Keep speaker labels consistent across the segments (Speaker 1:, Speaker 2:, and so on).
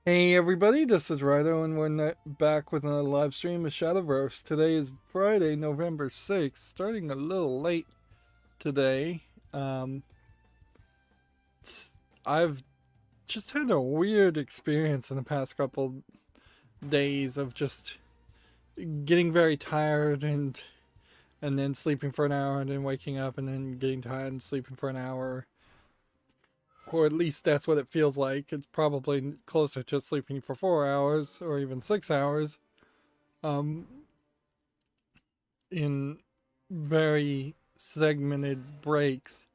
Speaker 1: Hey everybody, this is Rydo and we're back with another live stream of Shadowverse. Today is Friday, November 6th, starting a little late today. Um, I've just had a weird experience in the past couple days of just getting very tired and then sleeping for an hour and then waking up and then getting tired and sleeping for an hour. Or at least that's what it feels like. It's probably closer to sleeping for 4 hours or even 6 hours. Um, in very segmented breaks.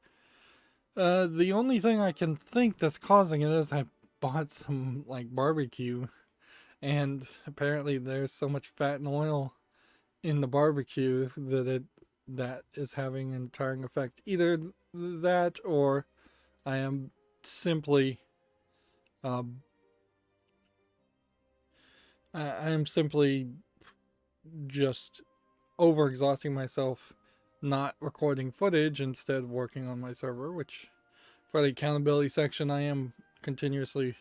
Speaker 1: The only thing I can think that's causing it is I bought some like barbecue, and apparently there's so much fat and oil in the barbecue that is having an tiring effect. Either that or I am simply um, I am simply just overexhausting myself not recording footage, instead working on my server, which for the accountability section I am continuously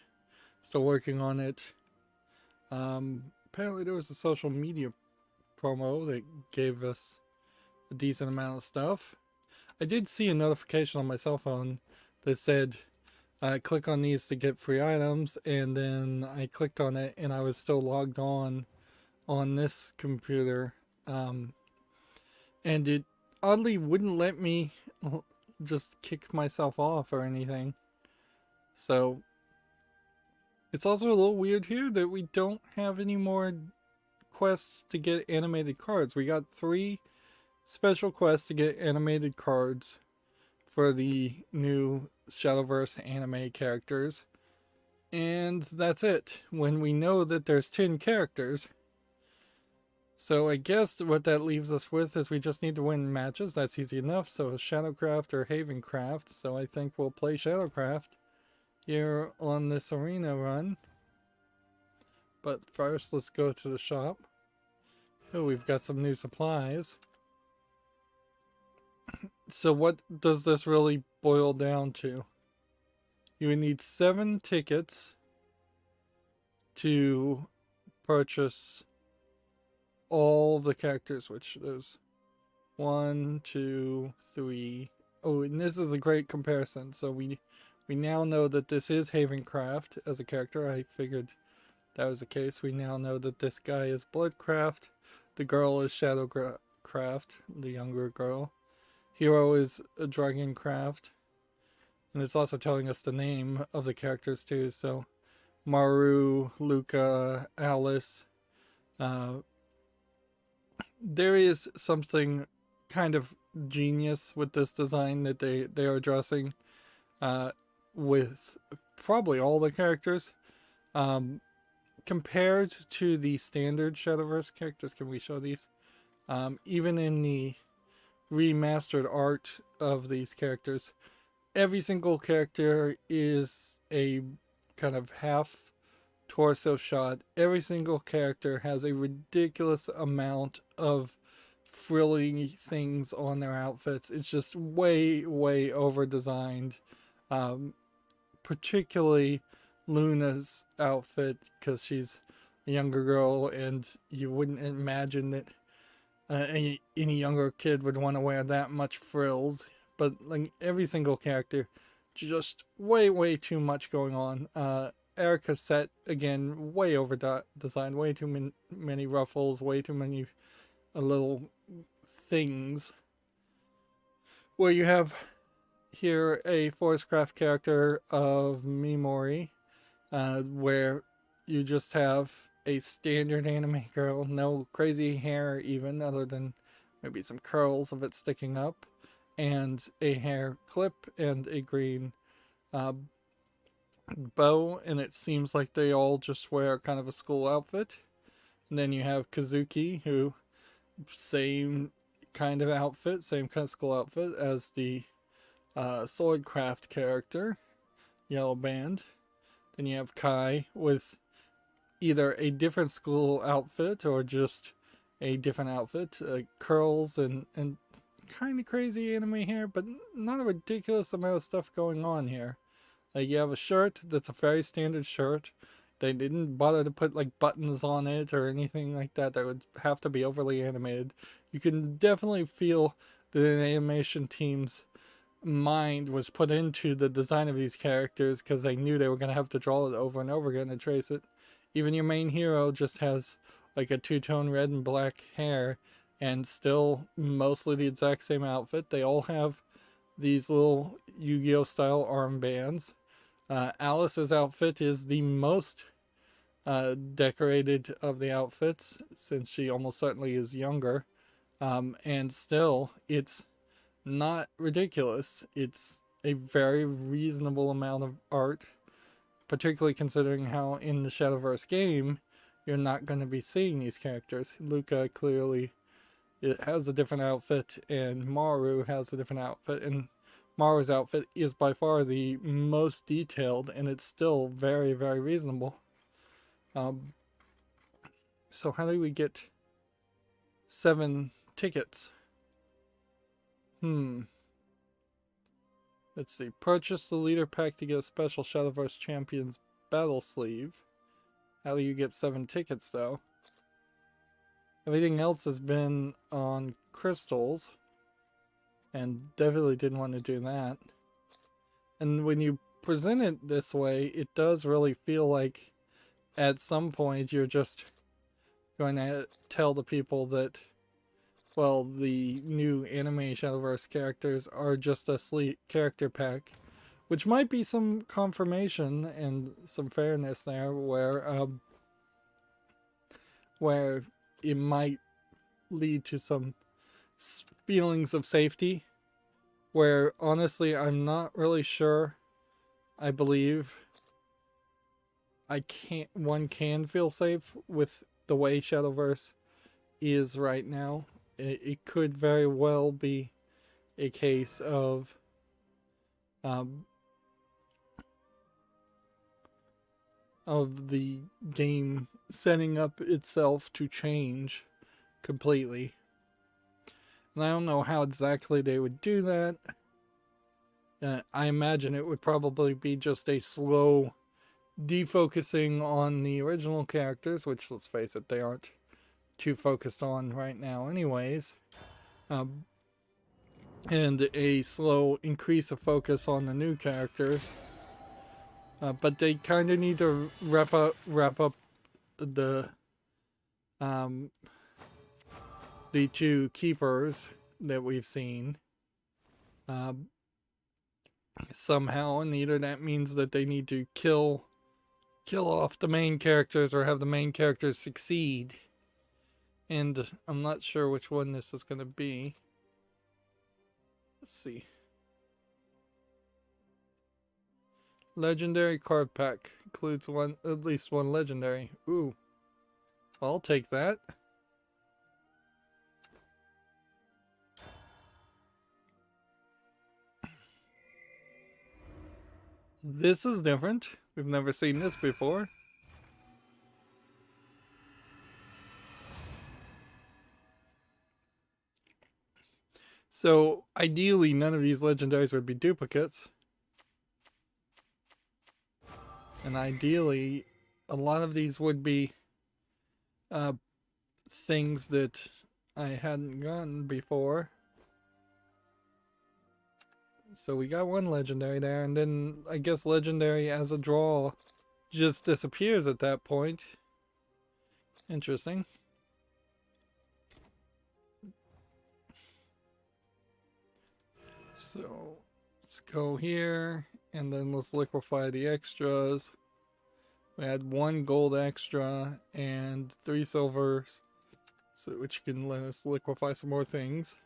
Speaker 1: still working on it. Apparently there was a social media promo that gave us a decent amount of stuff. I did see a notification on my cell phone that said click on these to get free items, and then I clicked on it and I was still logged on this computer. And it oddly wouldn't let me just kick myself off or anything. So it's also a little weird here that we don't have any more quests to get animated cards. We got 3 special quests to get animated cards for the new Shadowverse anime characters. And that's it. When we know that there's 10 characters, so I guess what that leaves us with is we just need to win matches. That's easy enough. So Shadowcraft or Havencraft. So I think we'll play Shadowcraft here on this arena run. But first, let's go to the shop. Oh, we've got some new supplies. So what does this really boil down to? You would need 7 tickets to purchase all the characters, which there's 1, 2, 3. Oh, and this is a great comparison. So we now know that this is Havencraft as a character. I figured that was the case. We now know that this guy is Bloodcraft. The girl is Shadowcraft, the younger girl. Hero is a Dragoncraft. And it's also telling us the name of the characters too. So Maru, Luca, Alice. There is something kind of genius with this design that they are addressing with probably all the characters. Compared to the standard Shadowverse characters, can we show these? Even in the remastered art of these characters, every single character is a kind of half torso shot. Every single character has a ridiculous amount of frilly things on their outfits. It's just way over designed. Particularly Luna's outfit, because she's a younger girl and you wouldn't imagine that any younger kid would want to wear that much frills. But like every single character, just way too much going on. Erica's set, again, way over designed, way too many ruffles, way too many little things. Where you have here a Forestcraft character of Mimori, where you just have a standard anime girl, no crazy hair even, other than maybe some curls of it sticking up, and a hair clip and a green uh, bow, and it seems like they all just wear kind of a school outfit. And then you have Kazuki, who same kind of outfit, same kind of school outfit as the Swordcraft character, Yellow Band. Then you have Kai with either a different school outfit or just a different outfit, curls and kind of crazy anime hair, but not a ridiculous amount of stuff going on here. You have a shirt that's a very standard shirt. They didn't bother to put like buttons on it or anything like that that would have to be overly animated. You can definitely feel that an animation team's mind was put into the design of these characters because they knew they were going to have to draw it over and over again to trace it. Even your main hero just has like a two-tone red and black hair and still mostly the exact same outfit. They all have these little Yu-Gi-Oh style armbands. Alice's outfit is the most decorated of the outfits since she almost certainly is younger. And still, it's not ridiculous. It's a very reasonable amount of art, particularly considering how in the Shadowverse game, you're not going to be seeing these characters. Luca clearly it has a different outfit, and Maru has a different outfit, and Maru's outfit is by far the most detailed, and it's still very, very reasonable. So how do we get 7 tickets? Let's see. Purchase the leader pack to get a special Shadowverse Champions battle sleeve. How do you get 7 tickets, though? Everything else has been on crystals, and definitely didn't want to do that. And when you present it this way, it does really feel like at some point you're just going to tell the people that, well, the new anime Shadowverse characters are just a sleep character pack, which might be some confirmation and some fairness there, where it might lead to some feelings of safety, where honestly I'm not really sure. I believe one can feel safe with the way Shadowverse is right now. It could very well be a case of the game setting up itself to change completely. And I don't know how exactly they would do that. I imagine it would probably be just a slow defocusing on the original characters, which, let's face it, they aren't too focused on right now anyways. And a slow increase of focus on the new characters. But they kind of need to wrap up the 2 keepers that we've seen somehow, and either that means that they need to kill off the main characters or have the main characters succeed. And I'm not sure which one this is going to be. Let's see. Legendary card pack includes at least one legendary. Ooh, I'll take that. This is different. We've never seen this before. So ideally, none of these legendaries would be duplicates. And ideally, a lot of these would be things that I hadn't gotten before. So we got one legendary there, and then I guess legendary as a draw just disappears at that point. Interesting. So let's go here, and then let's liquefy the extras. We had 1 gold extra and 3 silvers, so which can let us liquefy some more things.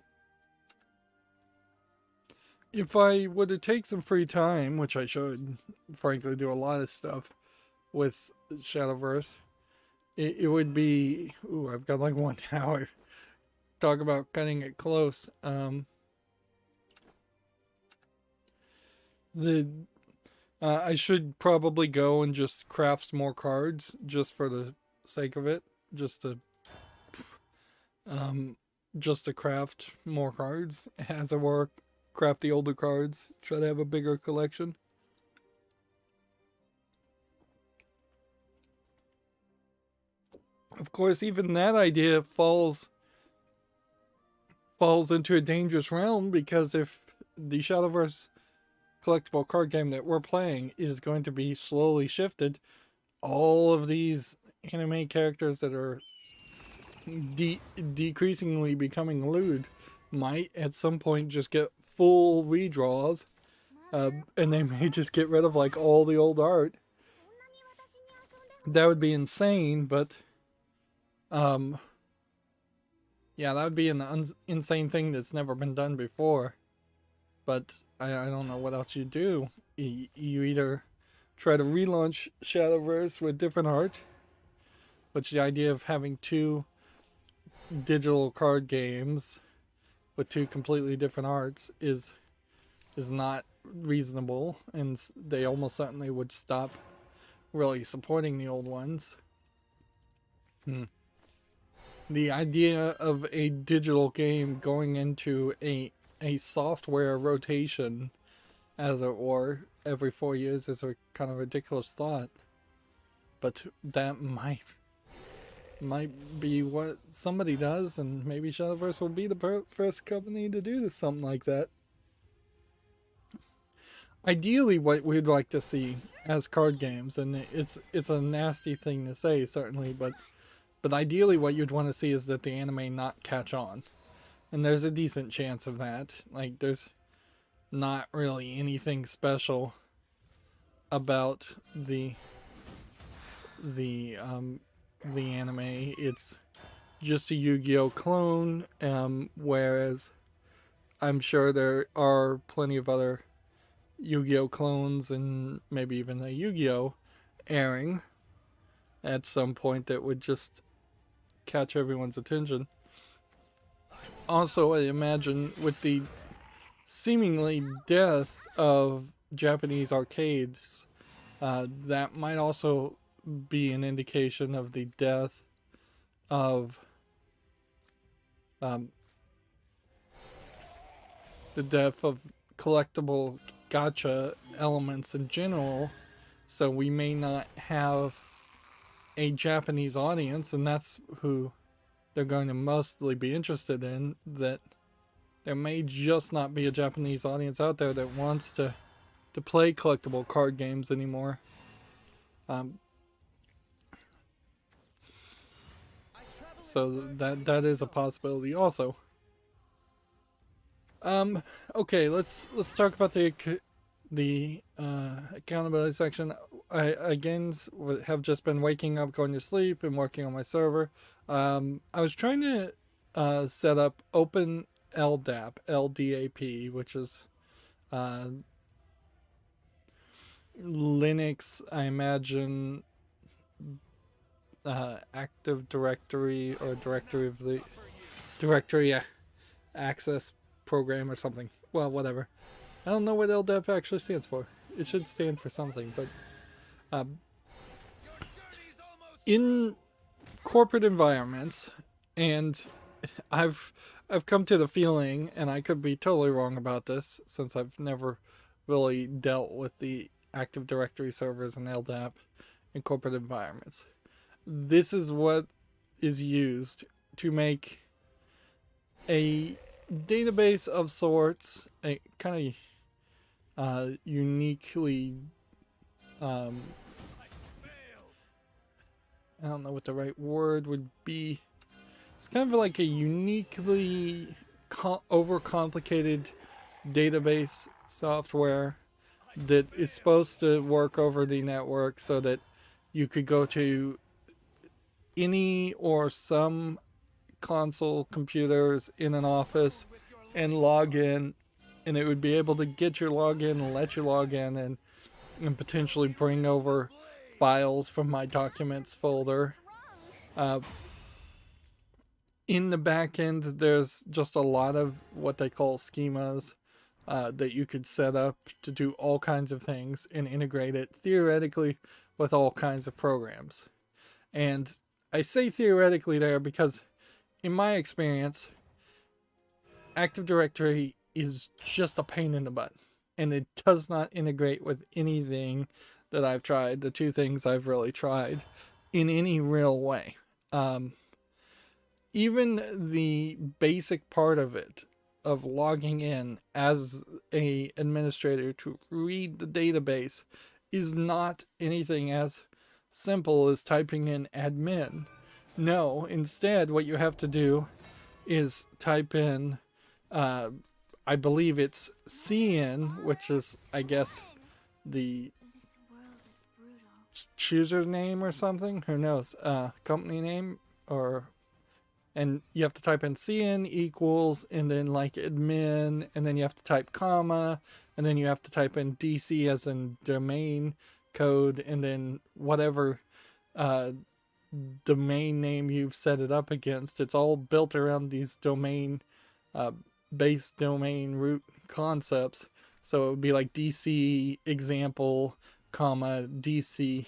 Speaker 1: If I were to take some free time, which I should, frankly, do a lot of stuff with Shadowverse, it would be... Ooh, I've got like 1 hour. Talk about cutting it close. I should probably go and just craft some more cards, just for the sake of it, just to craft more cards, as it were. Craft the older cards, try to have a bigger collection. Of course, even that idea falls into a dangerous realm, because if the Shadowverse collectible card game that we're playing is going to be slowly shifted, all of these anime characters that are decreasingly becoming lewd might at some point just get full redraws, and they may just get rid of like all the old art. That would be insane, but yeah, that would be an insane thing that's never been done before. But I don't know what else you do. You either try to relaunch Shadowverse with different art, which the idea of having two digital card games with two completely different arts is not reasonable, and they almost certainly would stop really supporting the old ones. The idea of a digital game going into a software rotation, as it were, every 4 years is a kind of ridiculous thought. But that might be what somebody does, and maybe Shadowverse will be the first company to do something like that. Ideally, what we'd like to see as card games, and it's a nasty thing to say, certainly, but ideally what you'd want to see is that the anime not catch on. And there's a decent chance of that. Like, there's not really anything special about the anime. It's just a Yu-Gi-Oh clone, whereas I'm sure there are plenty of other Yu-Gi-Oh clones, and maybe even a Yu-Gi-Oh airing at some point that would just catch everyone's attention. Also, I imagine with the seemingly death of Japanese arcades, that might also be an indication of the death of collectible gacha elements in general. So we may not have a Japanese audience, and that's who they're going to mostly be interested in. That there may just not be a Japanese audience out there that wants to play collectible card games anymore. So that is a possibility also. Okay, let's talk about the accountability section. I again have just been waking up, going to sleep, and working on my server. I was trying to set up Open LDAP, which is Linux, I imagine, Active Directory, or Directory Access Program or something. Well, whatever. I don't know what LDAP actually stands for. It should stand for something, but in corporate environments, and I've come to the feeling, and I could be totally wrong about this since I've never really dealt with the Active Directory servers and LDAP in corporate environments. This is what is used to make a database of sorts, a kind of uniquely, I don't know what the right word would be. It's kind of like a uniquely overcomplicated database software that is supposed to work over the network, so that you could go to any or some console computers in an office and log in, and it would be able to get your login and let you log in, and potentially bring over files from my documents folder. In the back end, there's just a lot of what they call schemas that you could set up to do all kinds of things and integrate it theoretically with all kinds of programs. And I say theoretically there because, in my experience, Active Directory is just a pain in the butt, and it does not integrate with anything that I've tried, the two things I've really tried, in any real way. even the basic part of it, of logging in as a administrator to read the database, is not anything as simple as typing in admin. No, instead what you have to do is type in, I believe it's CN, which is, I guess, the chooser name or something. Who knows? Company name, or, and you have to type in CN equals, and then like admin, and then you have to type comma, and then you have to type in DC as in domain code, and then whatever domain name you've set it up against. It's all built around these domain base domain root concepts. So it would be like DC example comma DC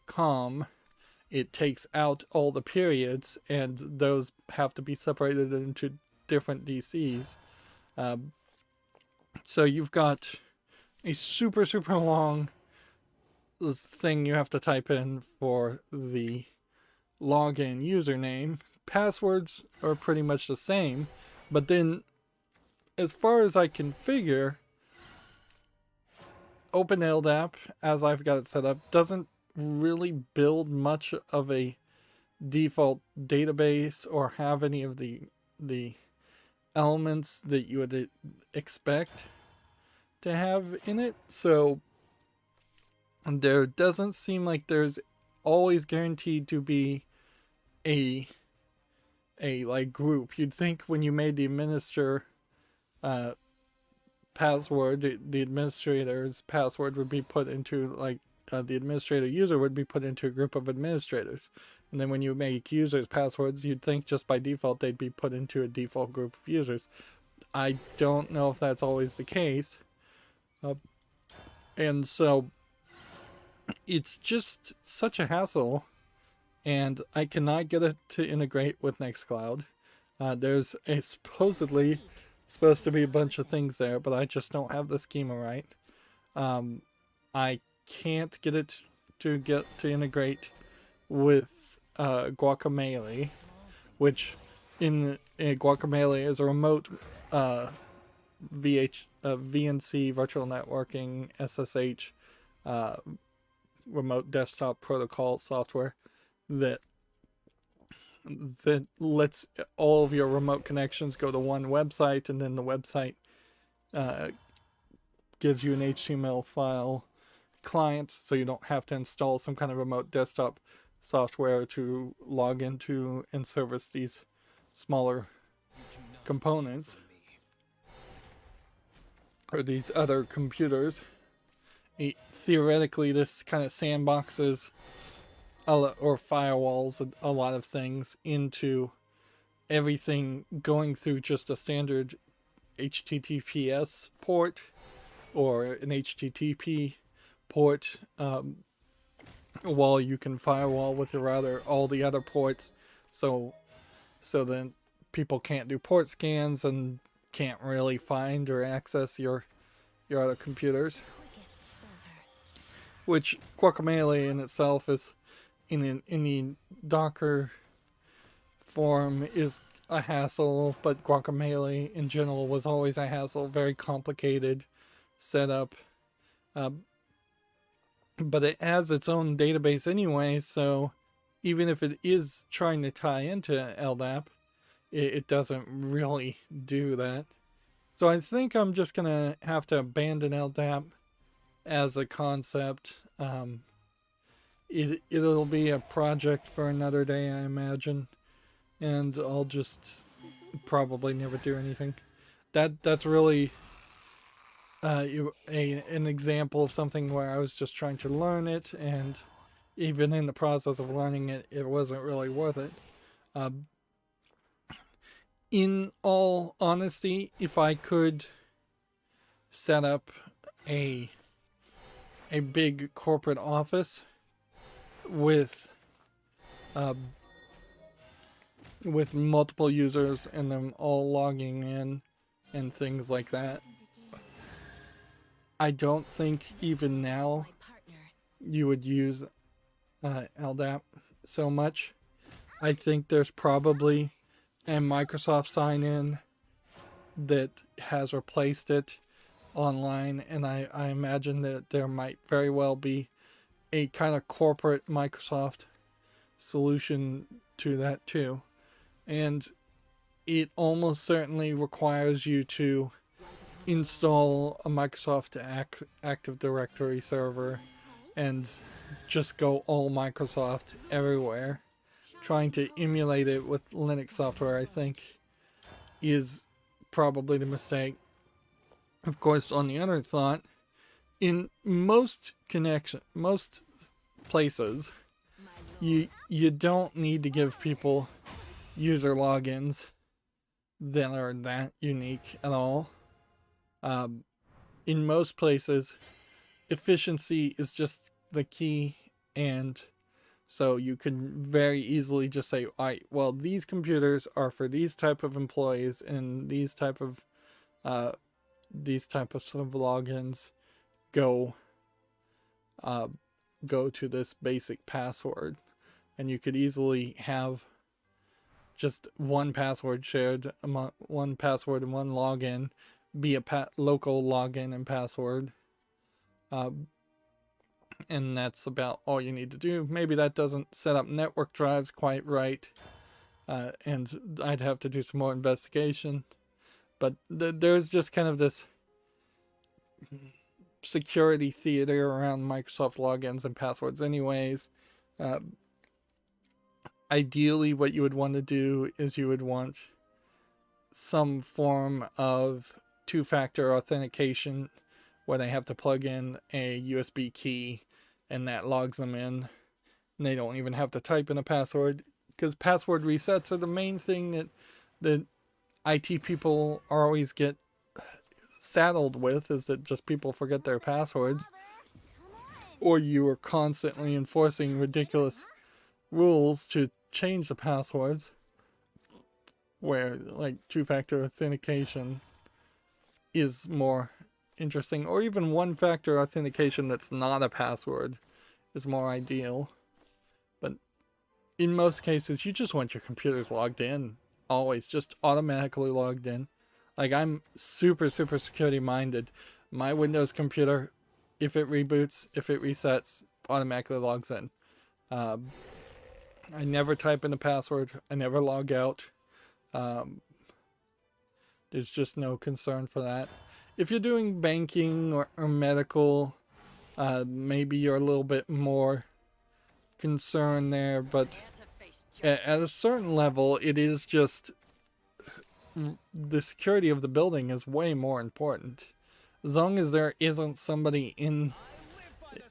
Speaker 1: com. It takes out all the periods, and those have to be separated into different DCs. So you've got a super long thing you have to type in for the login username. Passwords are pretty much the same, but then as far as I can figure, OpenLDAP, as I've got it set up, doesn't really build much of a default database or have any of the elements that you would expect to have in it. So there doesn't seem like there's always guaranteed to be a like group. You'd think when you made the administrator password, the administrator's password would be put into like the administrator user would be put into a group of administrators, and then when you make users passwords, you'd think just by default they'd be put into a default group of users. I don't know if that's always the case, and so it's just such a hassle, and I cannot get it to integrate with Nextcloud. There's supposedly supposed to be a bunch of things there, but I just don't have the schema right. I can't get it to integrate with Guacamole, which in Guacamole is a remote VNC virtual networking SSH remote desktop protocol software that lets all of your remote connections go to one website, and then the website gives you an HTML file client, so you don't have to install some kind of remote desktop software to log into and service these smaller components or these other computers. Theoretically, this kind of sandboxes or firewalls a lot of things into everything going through just a standard HTTPS port or an HTTP port, while you can firewall with your router all the other ports, so then people can't do port scans and can't really find or access your other computers, which Guacamole in itself is in the Docker form is a hassle, but Guacamole in general was always a hassle, very complicated setup. But it has its own database anyway, so even if it is trying to tie into LDAP, it doesn't really do that. So I think I'm just going to have to abandon LDAP as a concept. It'll be a project for another day, I imagine, and I'll just probably never do anything. That's really an example of something where I was just trying to learn it, and even in the process of learning it, it wasn't really worth it. In all honesty, if I could set up a big corporate office with multiple users and them all logging in and things like that, I don't think even now you would use LDAP so much. I think there's probably a Microsoft sign-in that has replaced it online, and I imagine that there might very well be a kind of corporate Microsoft solution to that too. And it almost certainly requires you to install a Microsoft Active Directory server and just go all Microsoft everywhere. Trying to emulate it with Linux software, I think, is probably the mistake. Of course, on the other thought, in most places, you don't need to give people user logins that are that unique at all. In most places, efficiency is just the key, and so you can very easily just say, all right, well, these computers are for these type of employees and these type of sort of logins. Go to this basic password, and you could easily have just one password shared among one password and one login be a local login and password. And that's about all you need to do. Maybe that doesn't set up network drives quite right, and I'd have to do some more investigation. But there's just kind of this security theater around Microsoft logins and passwords anyways. Ideally, what you would want to do is you would want some form of two-factor authentication where they have to plug in a USB key and that logs them in. And they don't even have to type in a password, because password resets are the main thing that IT people always get saddled with, is that just people forget their passwords, or you are constantly enforcing ridiculous rules to change the passwords, where like two-factor authentication is more interesting, or even one-factor authentication that's not a password is more ideal. But in most cases, you just want your computers logged in, always just automatically logged in. Like, I'm super security minded. My Windows computer, if it reboots, if it resets, automatically logs in. I never type in a password. I never log out. There's just no concern for that. If you're doing banking or medical, maybe you're a little bit more concerned there, but at a certain level, it is just the security of the building is way more important. As long as there isn't somebody in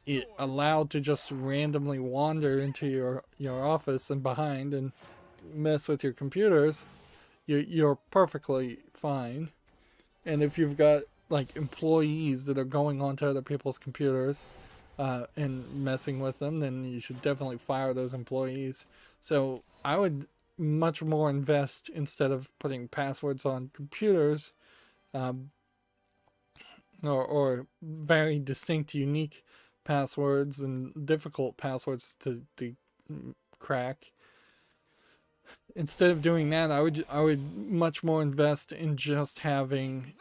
Speaker 1: it allowed to just randomly wander into your office and behind and mess with your computers, you're perfectly fine. And if you've got like employees that are going onto other people's computers and messing with them, then you should definitely fire those employees. So I would much more invest, instead of putting passwords on computers, or very distinct, unique passwords and difficult passwords to crack. Instead of doing that, I would much more invest in just having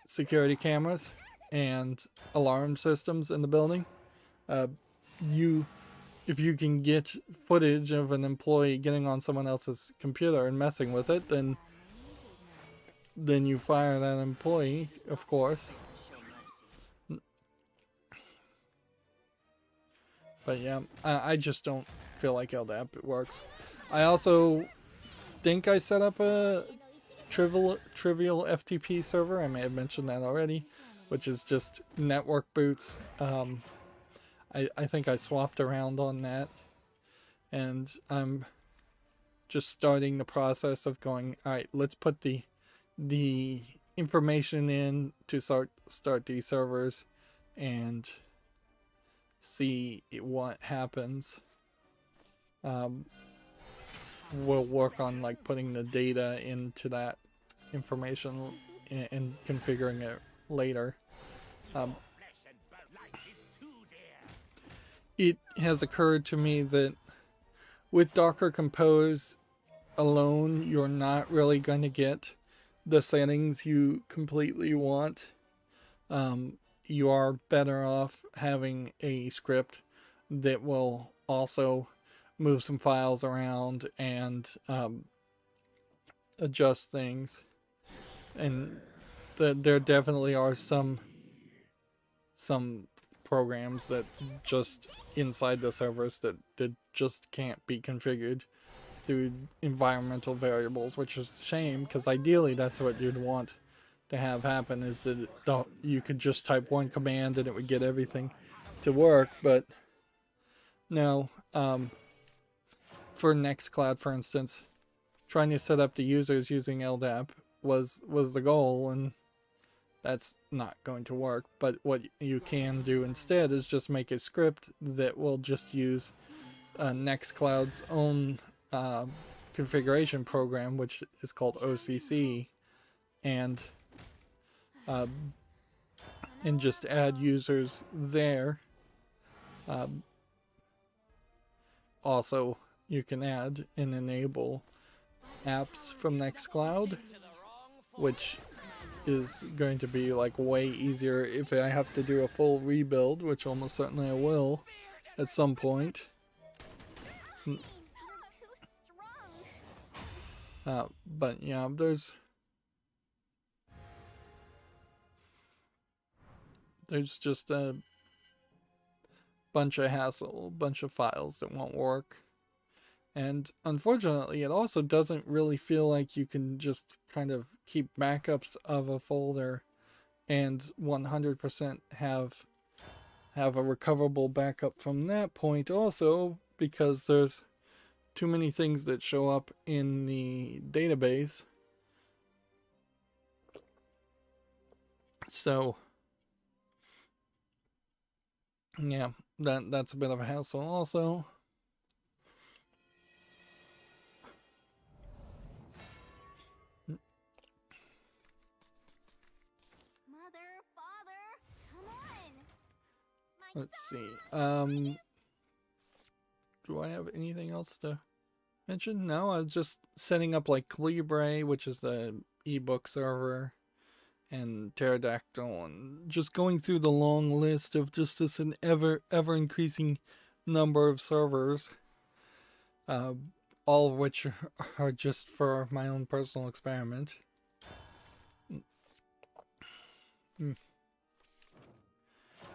Speaker 1: security cameras and alarm systems in the building. If you can get footage of an employee getting on someone else's computer and messing with it, then you fire that employee, of course. But yeah, I just don't feel like LDAP works. I also think I set up a trivial FTP server. I may have mentioned that already, which is just network boots. I think I swapped around on that, and I'm just starting the process of going, all right, let's put the information in to start these servers and see what happens. We'll work on like putting the data into that information and configuring it later. It has occurred to me that with Docker Compose alone, you're not really going to get the settings you completely want. You are better off having a script that will also move some files around and adjust things. And there definitely are some programs that just inside the servers that just can't be configured through environmental variables, which is a shame, because ideally that's what you'd want to have happen, is that you could just type one command and it would get everything to work. But no, for Nextcloud, for instance, trying to set up the users using LDAP was the goal, and that's not going to work. But what you can do instead is just make a script that will just use Nextcloud's own configuration program, which is called OCC, and just add users there. Also, you can add and enable apps from Nextcloud, which is going to be like way easier if I have to do a full rebuild, which almost certainly I will at some point. But yeah, there's just a bunch of hassle, a bunch of files that won't work. And unfortunately, it also doesn't really feel like you can just kind of keep backups of a folder and 100% have a recoverable backup from that point also, because there's too many things that show up in the database. So yeah, that's a bit of a hassle also. Let's see. Do I have anything else to mention? No, I was just setting up like Libre, which is the ebook server, and Pterodactyl, and just going through the long list of just this an ever increasing number of servers, all of which are just for my own personal experiment.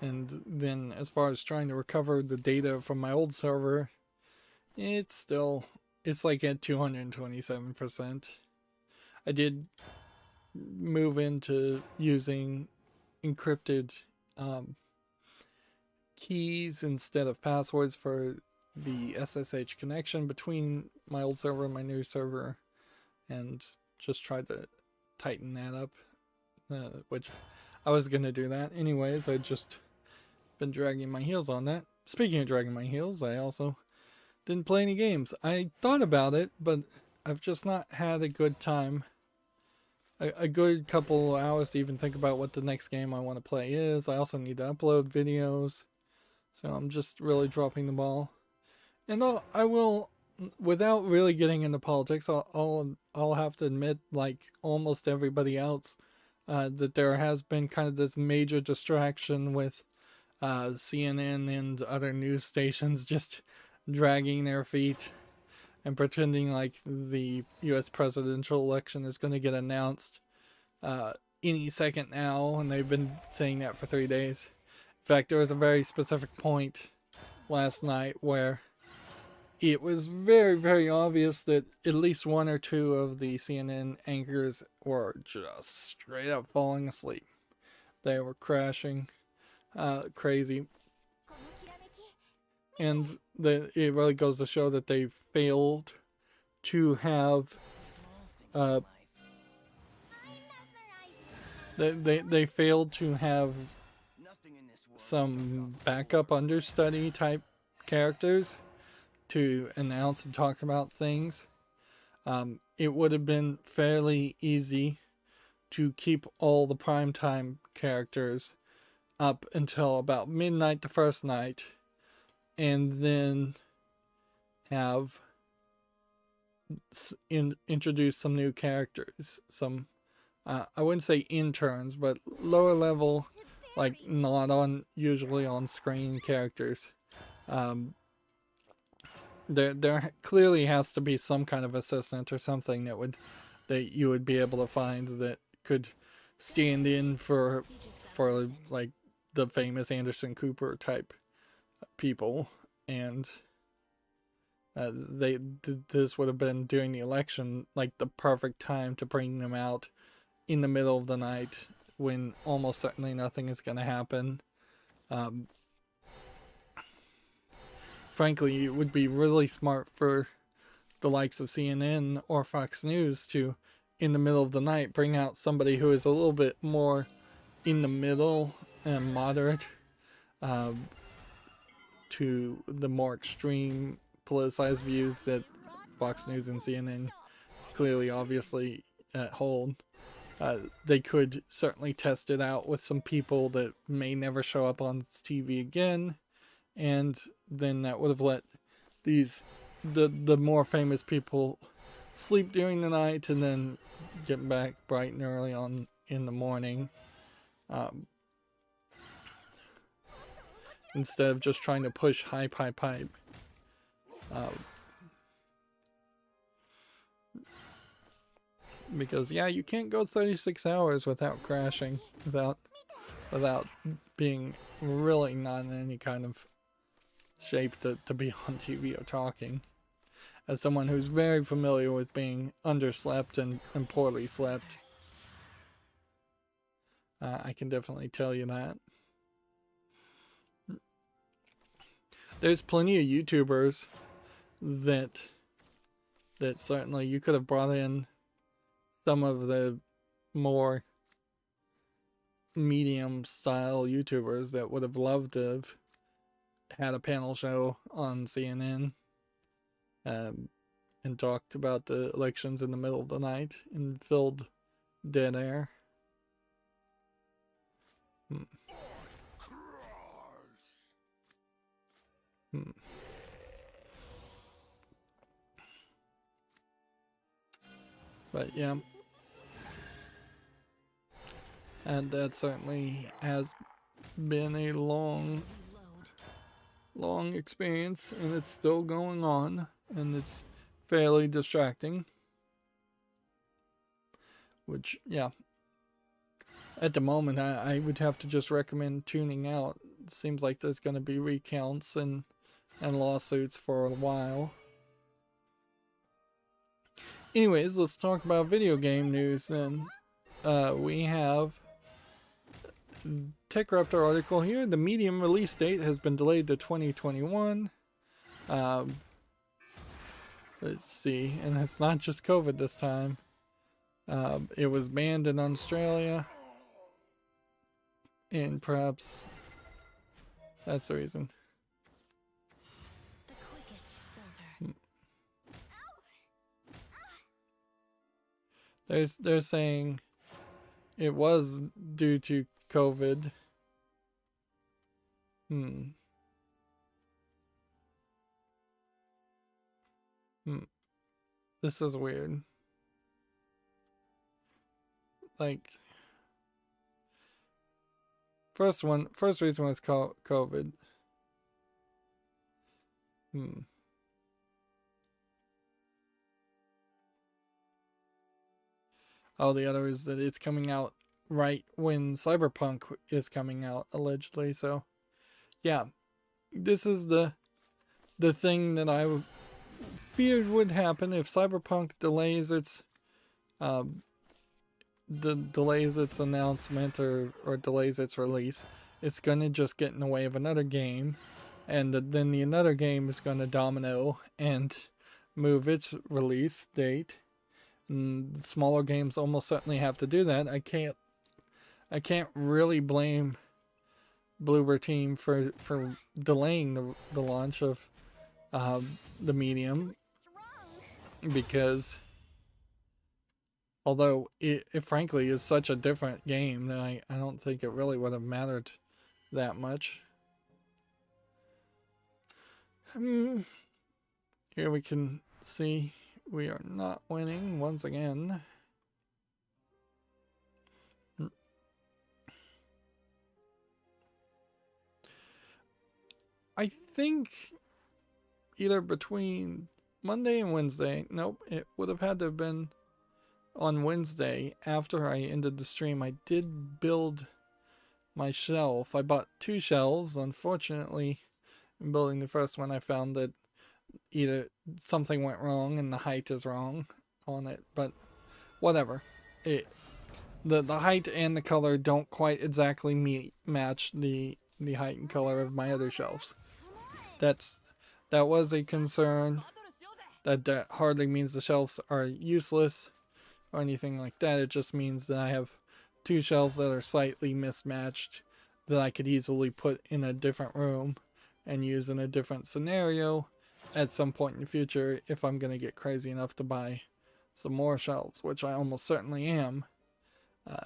Speaker 1: And then as far as trying to recover the data from my old server, it's like at 227%. I did move into using encrypted keys instead of passwords for the SSH connection between my old server and my new server, and just tried to tighten that up, which I was going to do that anyways. I just been dragging my heels on that. Speaking of dragging my heels, I also didn't play any games. I thought about it, but I've just not had a good time. A good couple hours to even think about what the next game I want to play is. I also need to upload videos, so I'm just really dropping the ball. And I will, without really getting into politics, I'll have to admit, like almost everybody else, that there has been kind of this major distraction with CNN and other news stations just dragging their feet and pretending like the US presidential election is going to get announced any second now, and they've been saying that for 3 days. In fact, there was a very specific point last night where it was very, very obvious that at least one or two of the CNN anchors were just straight up falling asleep. They were crashing. Crazy. And it really goes to show that they failed to have they failed to have some backup understudy type characters to announce and talk about things. It would have been fairly easy to keep all the primetime characters up until about midnight the first night, and then have introduced some new characters, some I wouldn't say interns, but lower level, like not on usually on screen characters. Um, there clearly has to be some kind of assistant or something that you would be able to find that could stand in for like the famous Anderson Cooper type people, and this would have been during the election, like the perfect time to bring them out in the middle of the night when almost certainly nothing is going to happen. Um, Frankly, it would be really smart for the likes of CNN or Fox News to, in the middle of the night, bring out somebody who is a little bit more in the middle and moderate to the more extreme politicized views that Fox News and CNN clearly obviously hold. They could certainly test it out with some people that may never show up on TV again, and then that would have let the more famous people sleep during the night and then get back bright and early on in the morning, instead of just trying to push hype. Because yeah, you can't go 36 hours without crashing, without being really not in any kind of shape to be on TV or talking. As someone who's very familiar with being underslept and poorly slept, I can definitely tell you that. There's plenty of YouTubers that certainly you could have brought in some of the more medium style YouTubers that would have loved to have had a panel show on CNN and talked about the elections in the middle of the night and filled dead air. But yeah, and that certainly has been a long experience, and it's still going on, and it's fairly distracting. Which, yeah, at the moment I would have to just recommend tuning out. It seems like there's going to be recounts and lawsuits for a while. Anyways, let's talk about video game news then. We have TechRaptor article here. The Medium release date has been delayed to 2021. Let's see, and it's not just COVID this time. It was banned in Australia, and perhaps that's the reason. They're saying it was due to COVID. This is weird. Like, first reason was COVID. Oh, the other is that it's coming out right when Cyberpunk is coming out, allegedly. So, yeah, this is the thing that I feared would happen if Cyberpunk delays its delays its announcement or delays its release. It's gonna just get in the way of another game, and then the another game is gonna domino and move its release date. And smaller games almost certainly have to do that. I can't really blame Bloober Team for delaying the launch of the Medium, because although it frankly is such a different game, I don't think it really would have mattered that much. Here we can see we are not winning once again. I think either between Monday and Wednesday, nope, it would have had to have been on Wednesday after I ended the stream. I did build my shelf. I bought 2 shelves. Unfortunately, in building the first one, I found that either something went wrong and the height is wrong on it, but whatever. The height and the color don't quite exactly match the height and color of my other shelves. That was a concern. That hardly means the shelves are useless or anything like that. It just means that I have 2 shelves that are slightly mismatched that I could easily put in a different room and use in a different scenario at some point in the future if I'm going to get crazy enough to buy some more shelves, which I almost certainly am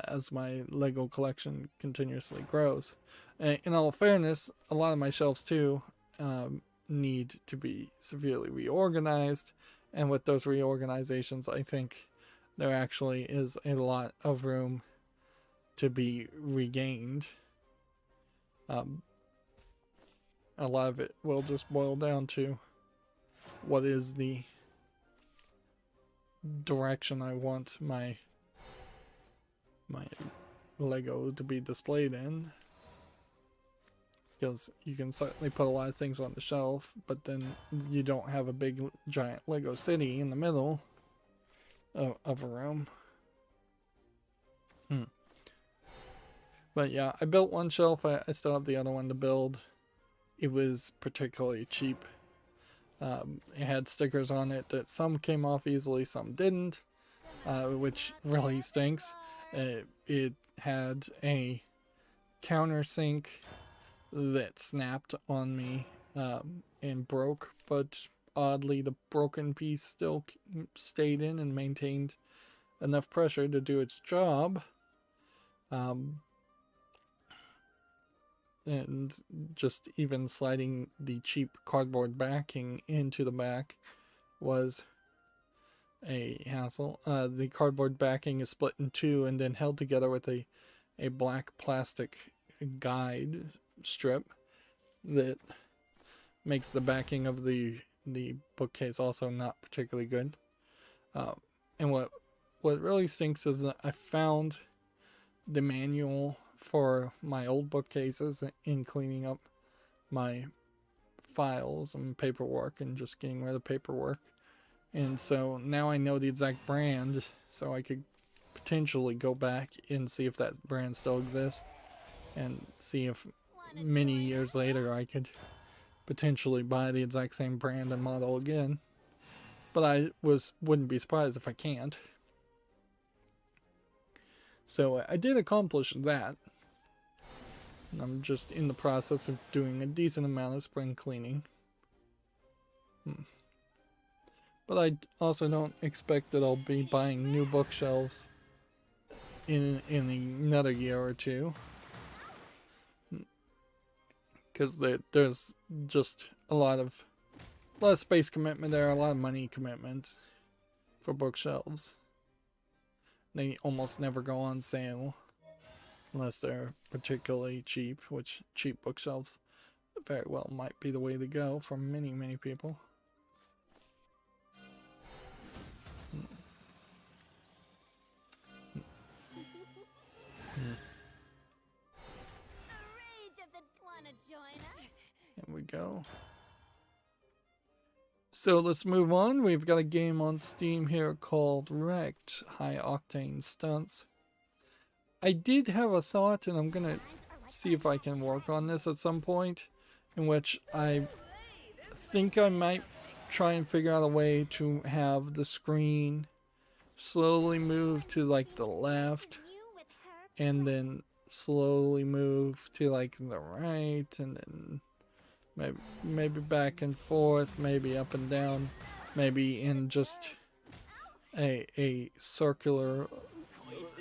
Speaker 1: as my Lego collection continuously grows. In all fairness, a lot of my shelves too need to be severely reorganized, and with those reorganizations I think there actually is a lot of room to be regained. A lot of it will just boil down to what is the direction I want my Lego to be displayed in. Because you can certainly put a lot of things on the shelf, but then you don't have a big giant Lego city in the middle of a room. But yeah, I built 1 shelf. I still have the other one to build. It was particularly cheap. It had stickers on it that some came off easily, some didn't, which really stinks. It had a countersink that snapped on me and broke, but oddly the broken piece still stayed in and maintained enough pressure to do its job. And just even sliding the cheap cardboard backing into the back was a hassle. The cardboard backing is split in 2 and then held together with a black plastic guide strip that makes the backing of the bookcase also not particularly good. And what really stinks is that I found the manual for my old bookcases in cleaning up my files and paperwork and just getting rid of paperwork. And so now I know the exact brand, so I could potentially go back and see if that brand still exists and see if many years later I could potentially buy the exact same brand and model again. But I wouldn't be surprised if I can't. So I did accomplish that. I'm just in the process of doing a decent amount of spring cleaning. But I also don't expect that I'll be buying new bookshelves in another year or 2. Because there's just a lot of space commitment there, a lot of money commitment for bookshelves. They almost never go on sale unless they're particularly cheap, which cheap bookshelves very well might be the way to go for many, many people. Here we go. So let's move on. We've got a game on Steam here called Wrecked High Octane Stunts. I did have a thought, and I'm gonna see if I can work on this at some point, in which I think I might try and figure out a way to have the screen slowly move to like the left and then slowly move to like the right, and then maybe back and forth, maybe up and down, maybe in just a circular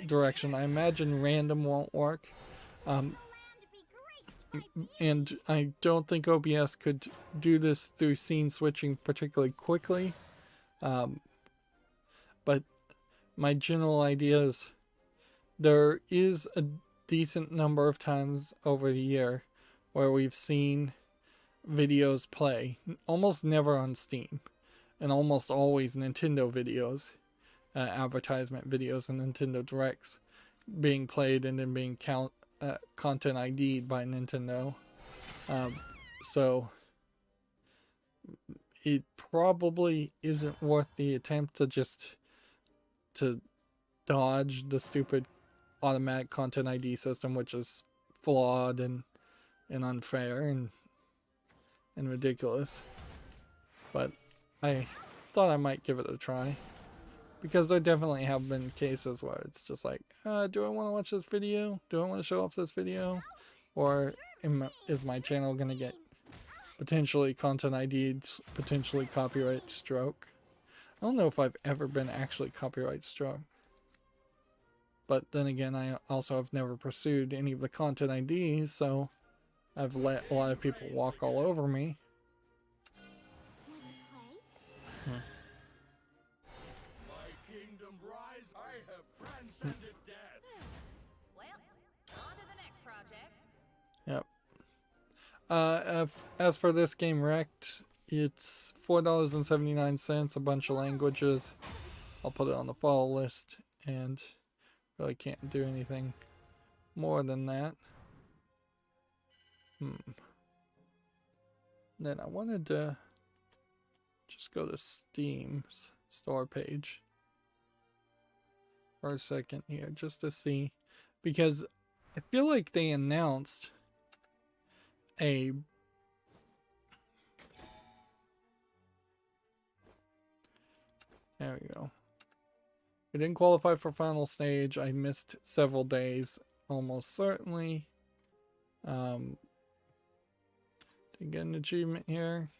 Speaker 1: direction. I imagine random won't work. and I don't think OBS could do this through scene switching particularly quickly. But my general idea is there is a decent number of times over the year where we've seen videos play, almost never on Steam, and almost always Nintendo videos, advertisement videos and Nintendo Directs being played and then being content ID'd by Nintendo. So it probably isn't worth the attempt to dodge the stupid automatic content ID system, which is flawed and unfair and ridiculous. But I thought I might give it a try, because there definitely have been cases where it's just like, do I want to watch this video? Do I want to show off this video? Or is my channel going to get potentially content ID'd, potentially copyright struck? I don't know if I've ever been actually copyright struck. But then again, I also have never pursued any of the content IDs, so I've let a lot of people walk all over me.
Speaker 2: My kingdom rise, I have transcended death.
Speaker 3: Well, on to the next project.
Speaker 1: Yep. As for this game, Wrecked, it's $4.79, a bunch of languages. I'll put it on the follow list, and really can't do anything more than that. Then I wanted to just go to Steam's store page for a second here, just to see, because I feel like they announced a there we go. We didn't qualify for final stage. I missed several days, almost certainly. Didn't get an achievement here.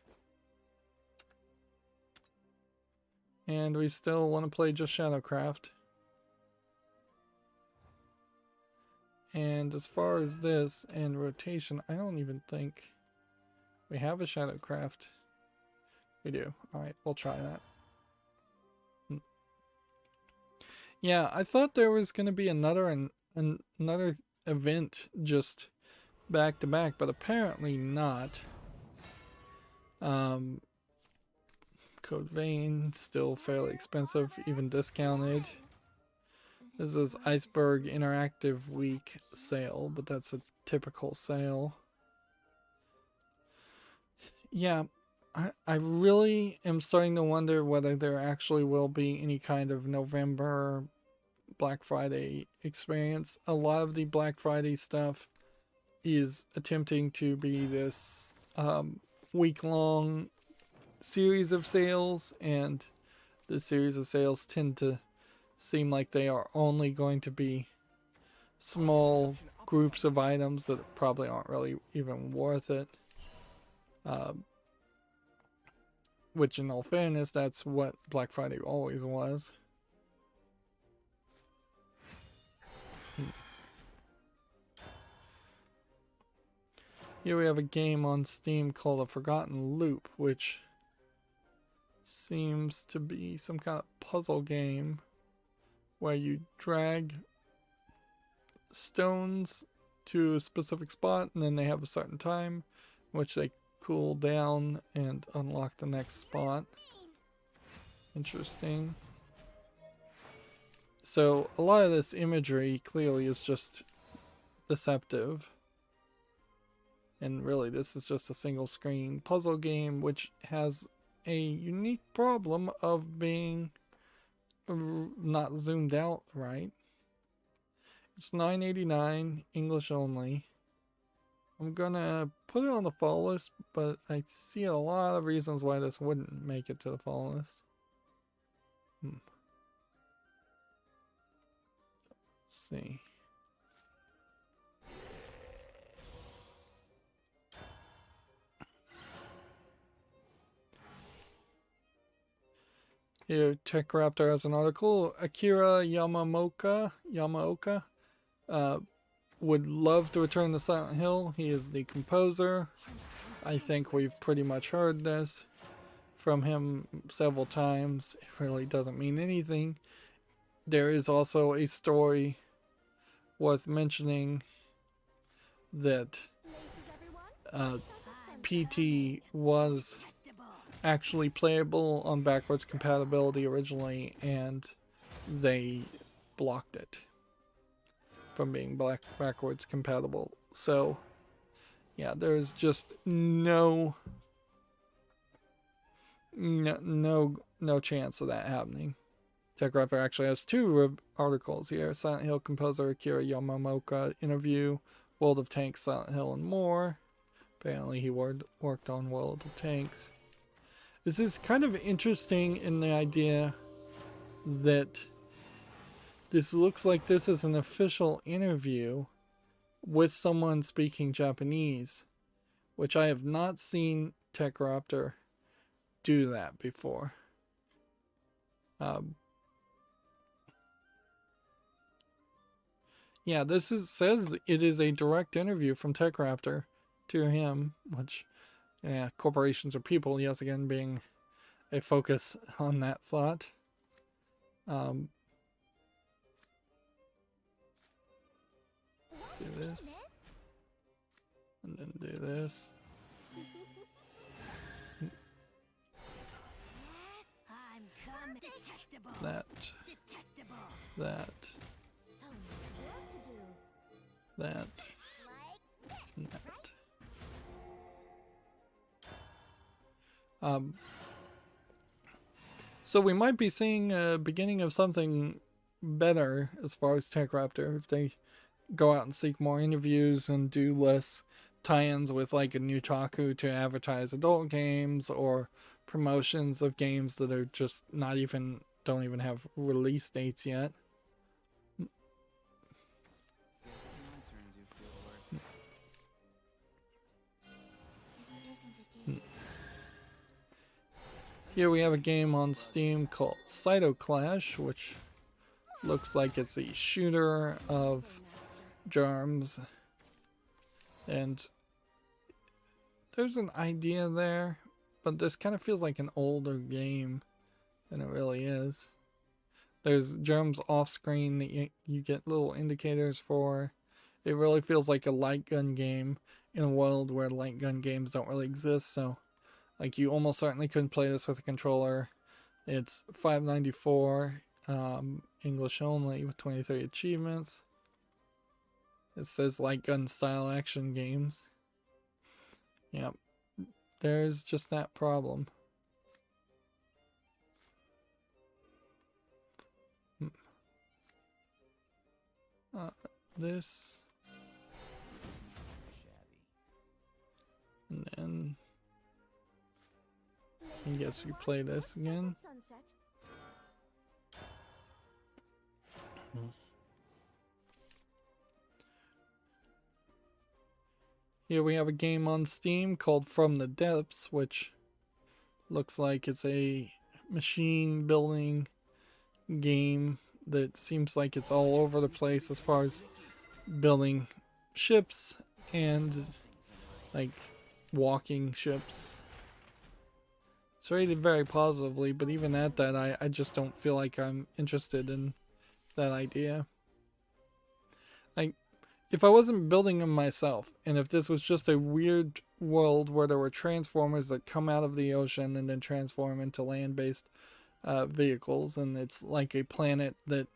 Speaker 1: And we still want to play just Shadowcraft. And as far as this and rotation, I don't even think we have a Shadowcraft. We do. Alright, we'll try that. Yeah, I thought there was going to be another event just back to back, but apparently not. Code Vein, still fairly expensive, even discounted. This is Iceberg Interactive Week sale, but that's a typical sale. Yeah, I really am starting to wonder whether there actually will be any kind of November Black Friday experience. A lot of the Black Friday stuff is attempting to be this week-long series of sales, and the series of sales tend to seem like they are only going to be small groups of items that probably aren't really even worth it. Which, in all fairness, that's what Black Friday always was. Here we have a game on Steam called A Forgotten Loop, which seems to be some kind of puzzle game where you drag stones to a specific spot, and then they have a certain time in which they cool down and unlock the next spot. Interesting. So a lot of this imagery clearly is just deceptive. And really this is just a single screen puzzle game which has a unique problem of being not zoomed out right. It's $9.89, English only. I'm gonna put it on the follow list, but I see a lot of reasons why this wouldn't make it to the follow list. Let's see. Here, TechRaptor has an article. Akira Yamaoka would love to return to Silent Hill. He is the composer. I think we've pretty much heard this from him several times. It really doesn't mean anything. There is also a story worth mentioning that PT was actually playable on backwards compatibility originally, and they blocked it from being backwards compatible. So yeah, there's just no chance of that happening. TechRaptor actually has two articles here: Silent Hill composer Akira Yamamoka interview, World of Tanks, Silent Hill, and more. Apparently he worked on World of Tanks. This is kind of interesting in the idea that this looks like this is an official interview with someone speaking Japanese, which I have not seen TechRaptor do that before. Yeah, says it is a direct interview from TechRaptor to him, which, yeah, corporations are people, yes, again, being a focus on that thought. Let's do this. And then do this. That. And that. So we might be seeing a beginning of something better as far as TechRaptor if they go out and seek more interviews and do less tie-ins with like a Nutaku to advertise adult games or promotions of games that are just don't even have release dates yet. Here we have a game on Steam called Cytoclash, which looks like it's a shooter of germs. And there's an idea there, but this kind of feels like an older game than it really is. There's germs off screen that you get little indicators for. It really feels like a light gun game in a world where light gun games don't really exist, so like you almost certainly couldn't play this with a controller. It's $5.94, English only, with 23 achievements. It says light gun style action games. Yep, there's just that problem. This. And then I guess we play this again. Here we have a game on Steam called From the Depths, which looks like it's a machine building game that seems like it's all over the place as far as building ships and like walking ships. It's rated very positively, but even at that, I just don't feel like I'm interested in that idea. Like, if I wasn't building them myself, and if this was just a weird world where there were transformers that come out of the ocean and then transform into land-based vehicles, and it's like a planet that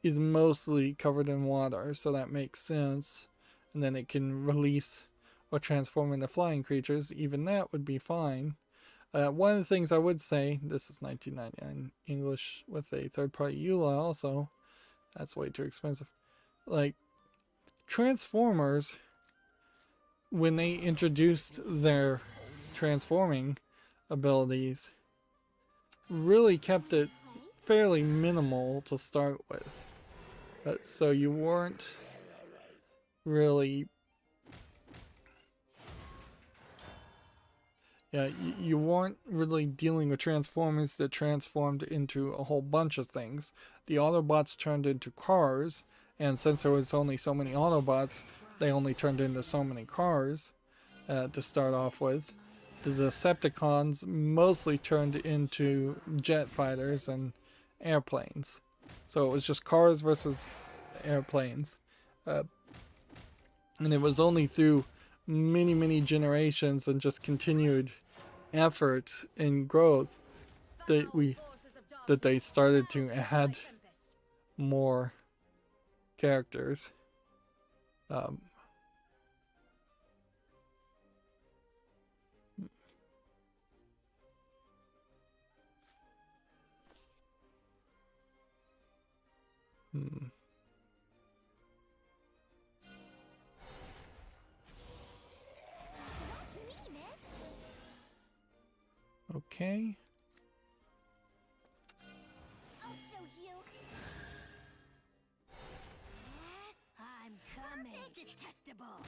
Speaker 1: is mostly covered in water, so that makes sense, and then it can release or transform into flying creatures, even that would be fine. One of the things I would say, this is $19.99 English with a third-party EULA also. That's way too expensive. Like, Transformers, when they introduced their transforming abilities, really kept it fairly minimal to start with. So you weren't really... Yeah, you weren't really dealing with Transformers that transformed into a whole bunch of things. The Autobots turned into cars, And since there was only so many Autobots, they only turned into so many cars to start off with. The Decepticons mostly turned into jet fighters and airplanes. So it was just cars versus airplanes. And it was only through many, many generations and just continued effort and growth that they started to add more characters. Okay.
Speaker 3: I'll show you. Yes, I'm coming. Detestable.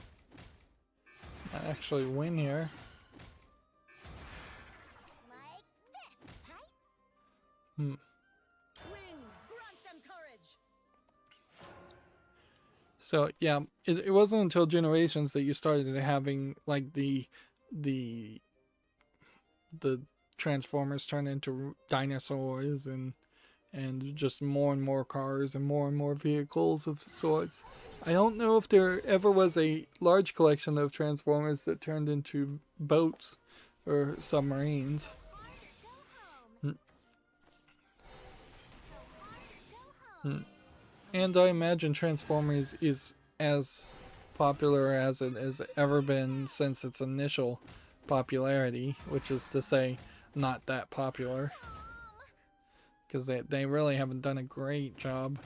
Speaker 1: I actually win here.
Speaker 3: Like this, right?
Speaker 1: Hmm.
Speaker 3: Wind, grant them courage.
Speaker 1: So yeah, it wasn't until Generations that you started having like the Transformers turn into dinosaurs and just more and more cars and more vehicles of sorts. I don't know if there ever was a large collection of Transformers that turned into boats or submarines. And I imagine Transformers is as popular as it has ever been since its initial popularity, which is to say, not that popular. Because they really haven't done a great job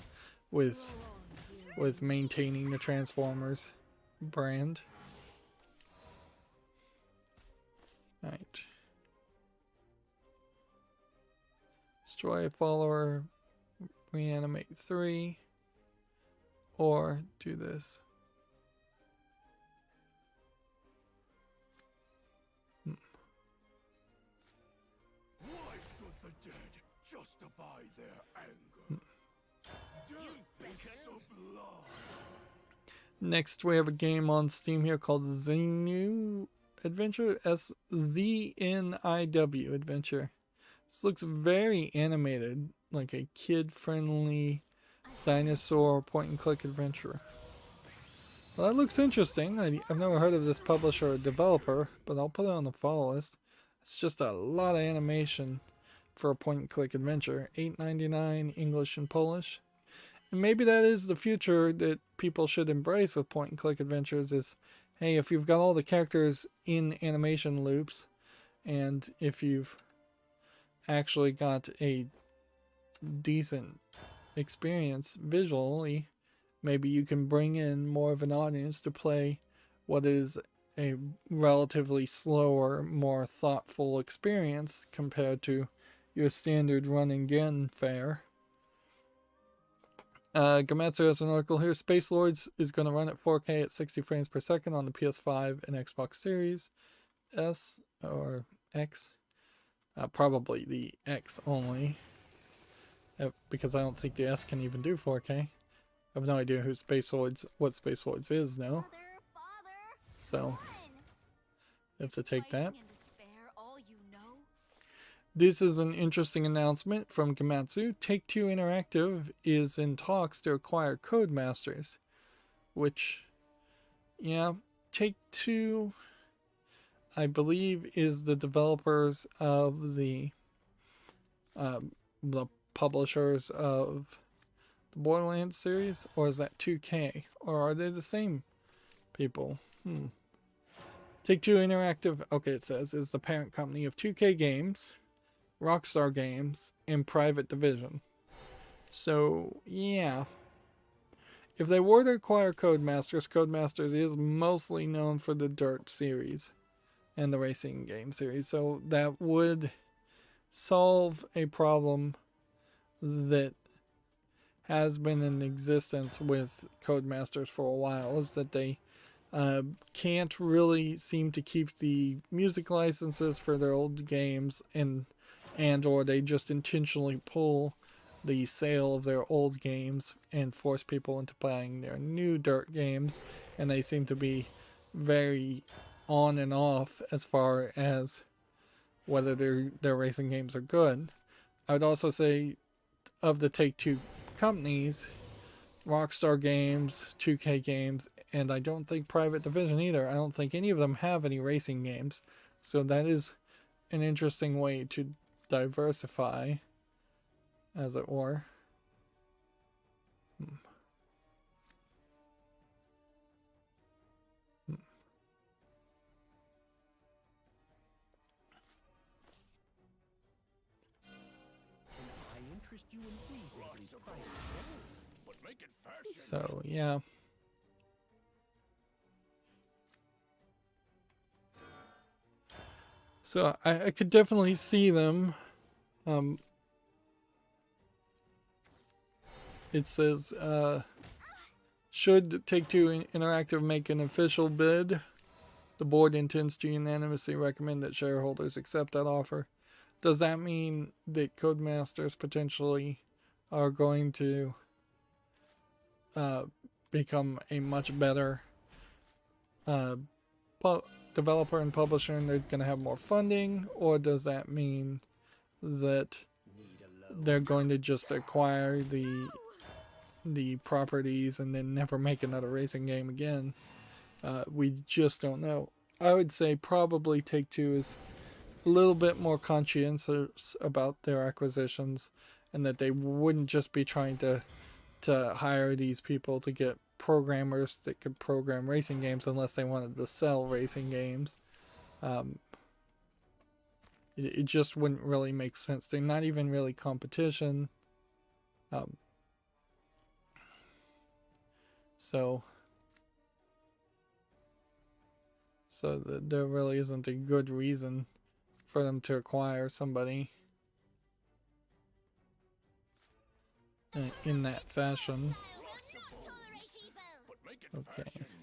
Speaker 1: with maintaining the Transformers brand. Right. Destroy a follower, reanimate 3, or do this.
Speaker 2: Why should the dead justify their anger? Death is sublime.
Speaker 1: Next, we have a game on Steam here called Xenu Adventure, SZNIW Adventure. This looks very animated, like a kid-friendly dinosaur point-and-click adventure. Well, that looks interesting. I've never heard of this publisher or developer, but I'll put it on the follow list. It's just a lot of animation for a point-and-click adventure. $8.99 English and Polish. And maybe that is the future that people should embrace with point-and-click adventures is, hey, if you've got all the characters in animation loops, and if you've actually got a decent experience visually, maybe you can bring in more of an audience to play what is a relatively slower, more thoughtful experience compared to your standard run and gun fare. Gamatsu has an article here. Space Lords is going to run at 4K at 60 frames per second on the PS5 and Xbox Series S or X. Probably the X only. Because I don't think the S can even do 4K. I have no idea what Space Lords is now. So, you have to take that. This is an interesting announcement from Gamatsu. Take-Two Interactive is in talks to acquire Codemasters, which, yeah, Take-Two, I believe, is the developers of the publishers of the Borderlands series, or is that 2K, or are they the same people? Take-Two Interactive, okay, it says, is the parent company of 2K Games, Rockstar Games, and Private Division. So, yeah. If they were to acquire Codemasters, Codemasters is mostly known for the Dirt series and the racing game series. So that would solve a problem that has been in existence with Codemasters for a while, is that they can't really seem to keep the music licenses for their old games, and or they just intentionally pull the sale of their old games and force people into buying their new dirt games, and they seem to be very on and off as far as whether their racing games are good. I would also say of the Take-Two companies, Rockstar Games, 2K Games, and I don't think Private Division either. I don't think any of them have any racing games. So that is an interesting way to diversify, as it were.
Speaker 2: But make it fashion.
Speaker 1: So, yeah. So I could definitely see them. It says, should Take-Two Interactive make an official bid, the board intends to unanimously recommend that shareholders accept that offer. Does that mean that Codemasters potentially are going to become a much better developer and publisher, and they're going to have more funding? Or does that mean that they're going to just acquire the properties and then never make another racing game again? We just don't know. I would say probably Take-Two is a little bit more conscientious about their acquisitions, and that they wouldn't just be trying to hire these people to get programmers that could program racing games unless they wanted to sell racing games. It just wouldn't really make sense. They're not even really competition. So there really isn't a good reason for them to acquire somebody in that fashion.
Speaker 2: But make it
Speaker 1: Okay.
Speaker 2: fashion.
Speaker 3: Let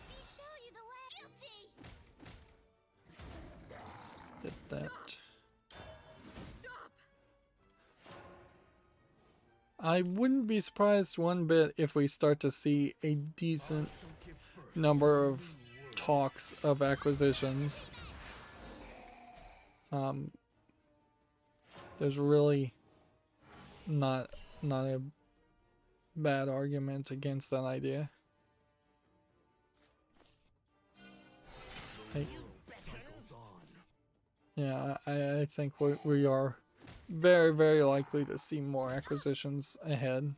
Speaker 3: me show you the way. Guilty.
Speaker 1: Get that. I wouldn't be surprised one bit if we start to see a decent number of talks of acquisitions. There's really not a bad argument against that idea. Yeah, I think we are very, very likely to see more acquisitions ahead.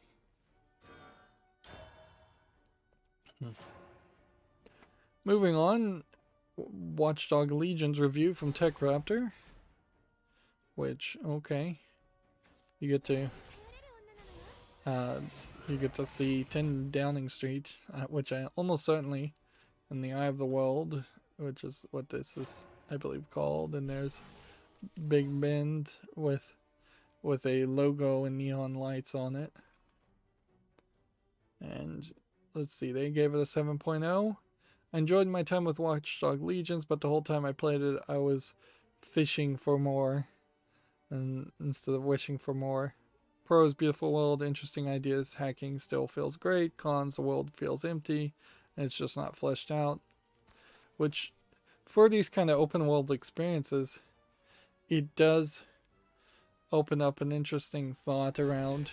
Speaker 1: Moving on, Watchdog Legion's review from TechRaptor, which, okay, you get to see 10 Downing Street, which I almost certainly in the Eye of the World, which is what this is, I believe, called. And there's Big Bend with a logo and neon lights on it. And let's see, they gave it a 7.0. I enjoyed my time with Watchdog Legions, but the whole time I played it, I was fishing for more, and instead of wishing for more. Pros, beautiful world, interesting ideas, hacking still feels great. Cons, the world feels empty, and it's just not fleshed out. Which, for these kind of open world experiences, it does open up an interesting thought around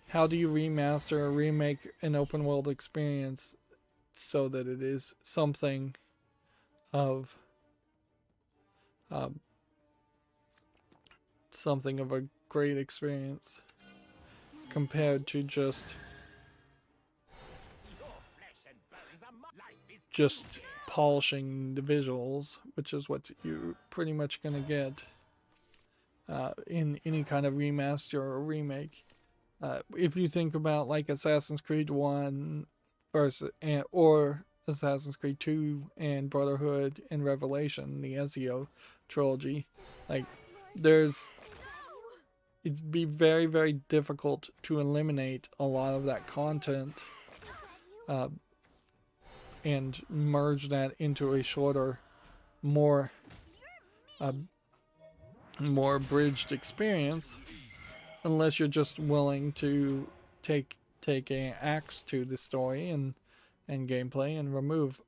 Speaker 1: how do you remaster or remake an open world experience so that it is something of a great experience compared to just polishing the visuals, which is what you're pretty much going to get in any kind of remaster or remake. If you think about like Assassin's Creed 1 or Assassin's Creed 2 and Brotherhood and Revelation, the Ezio trilogy, like it'd be very, very difficult to eliminate a lot of that content and merge that into a shorter, more more abridged experience, unless you're just willing to take an axe to the story and gameplay and remove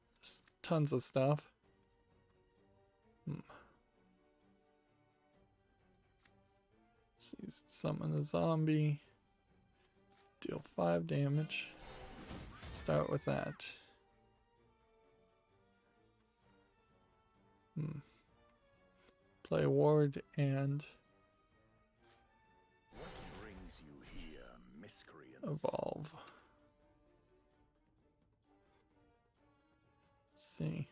Speaker 1: tons of stuff. Summon a zombie, deal 5 damage. Start with that. Play a ward and
Speaker 2: What brings you here, miscreants?
Speaker 1: evolve. Let's see.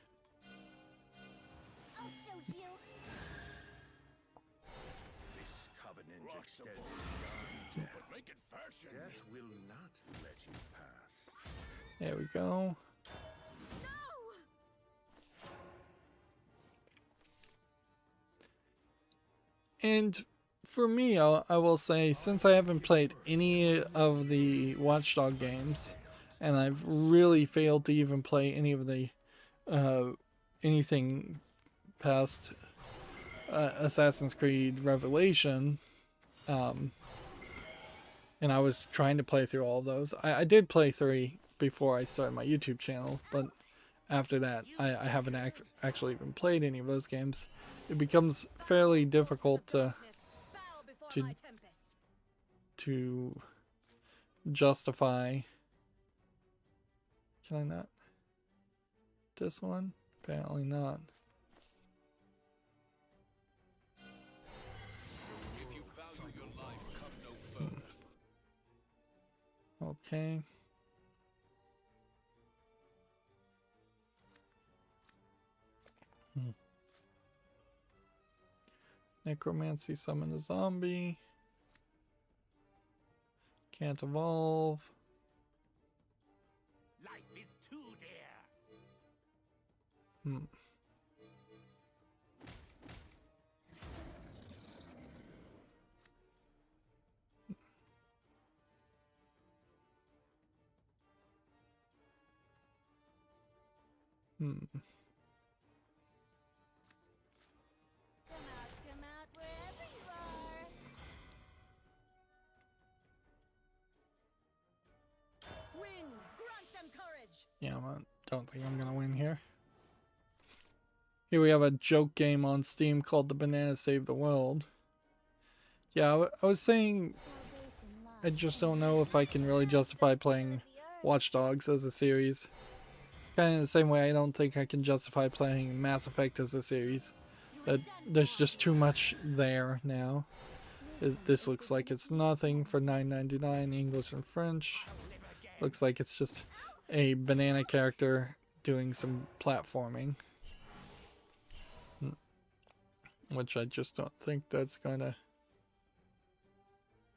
Speaker 3: I'll show you.
Speaker 2: This covenant extends beyond death. But make it fashion. Death will not let you pass.
Speaker 1: There we go. And for me, I will say, since I haven't played any of the Watchdog games, and I've really failed to even play any of the anything past Assassin's Creed Revelation, and I was trying to play through all of those. I did play 3 before I started my YouTube channel, but after that, I haven't actually even played any of those games. It becomes fairly difficult to justify. Can I not? This one? Apparently not.
Speaker 2: If you value your life, come no further.
Speaker 1: Okay. Necromancy, summon a zombie. Can't evolve.
Speaker 2: Life is too dear.
Speaker 3: Come out wherever you are.
Speaker 4: Wind, grant them courage.
Speaker 1: Yeah, I don't think I'm gonna win here. Here we have a joke game on Steam called The Banana Save the World. Yeah, I was saying I just don't know if I can really justify playing Watch Dogs as a series. Kind of the same way I don't think I can justify playing Mass Effect as a series. There's just too much there now. This looks like it's nothing for $9.99 English and French. Looks like it's just a banana character doing some platforming. Which I just don't think that's gonna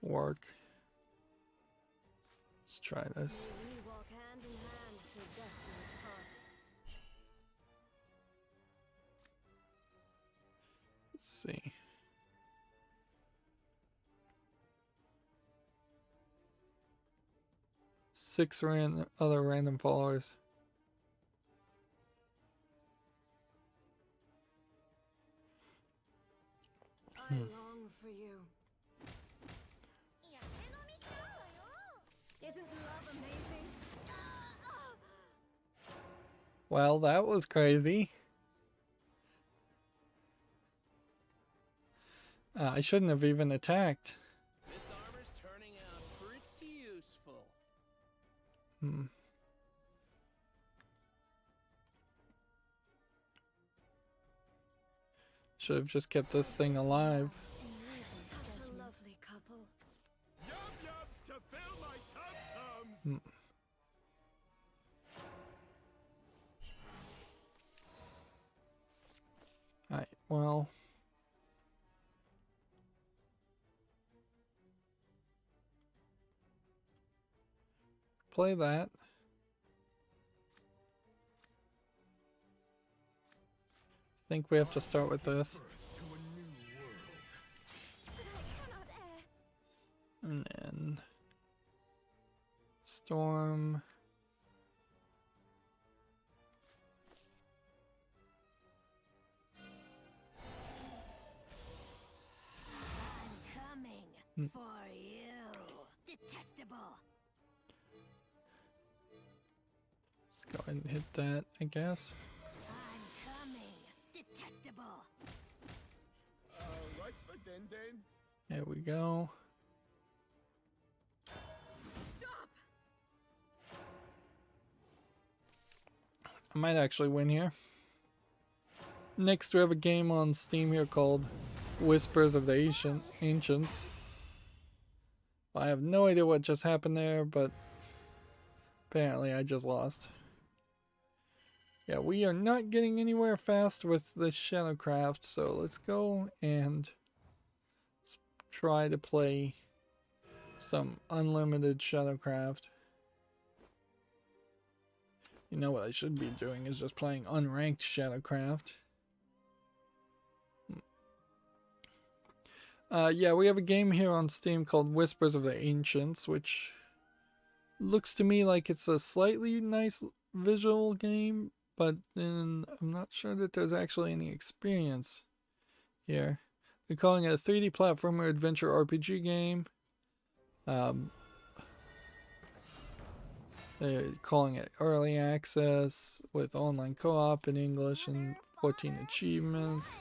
Speaker 1: work. Let's try this.
Speaker 4: We walk hand in hand till death do us part.
Speaker 1: Let's see. Six other random followers.
Speaker 4: I long for you. Isn't love amazing?
Speaker 1: Well, that was crazy. I shouldn't have even attacked.
Speaker 5: This armor's turning out pretty useful.
Speaker 1: Should have just kept this thing alive.
Speaker 4: Such a lovely couple.
Speaker 2: Yum yums to fill my tum-tums.
Speaker 1: Alright, well. Play that. I think we have to start with this. And then Storm. go ahead and hit that, I guess.
Speaker 3: I'm coming. Detestable.
Speaker 5: What's for din din?
Speaker 1: There we go.
Speaker 4: Stop!
Speaker 1: I might actually win here. Next, we have a game on Steam here called Whispers of the Ancients. I have no idea what just happened there, but apparently I just lost. Yeah, we are not getting anywhere fast with this Shadowcraft, so let's go and try to play some unlimited Shadowcraft. You know what I should be doing is just playing unranked Shadowcraft. Yeah, we have a game here on Steam called Whispers of the Ancients, which looks to me like it's a slightly nice visual game, but then I'm not sure that there's actually any experience here. They're calling it a 3D platformer adventure RPG game. They're calling it early access with online co-op in English and 14 achievements.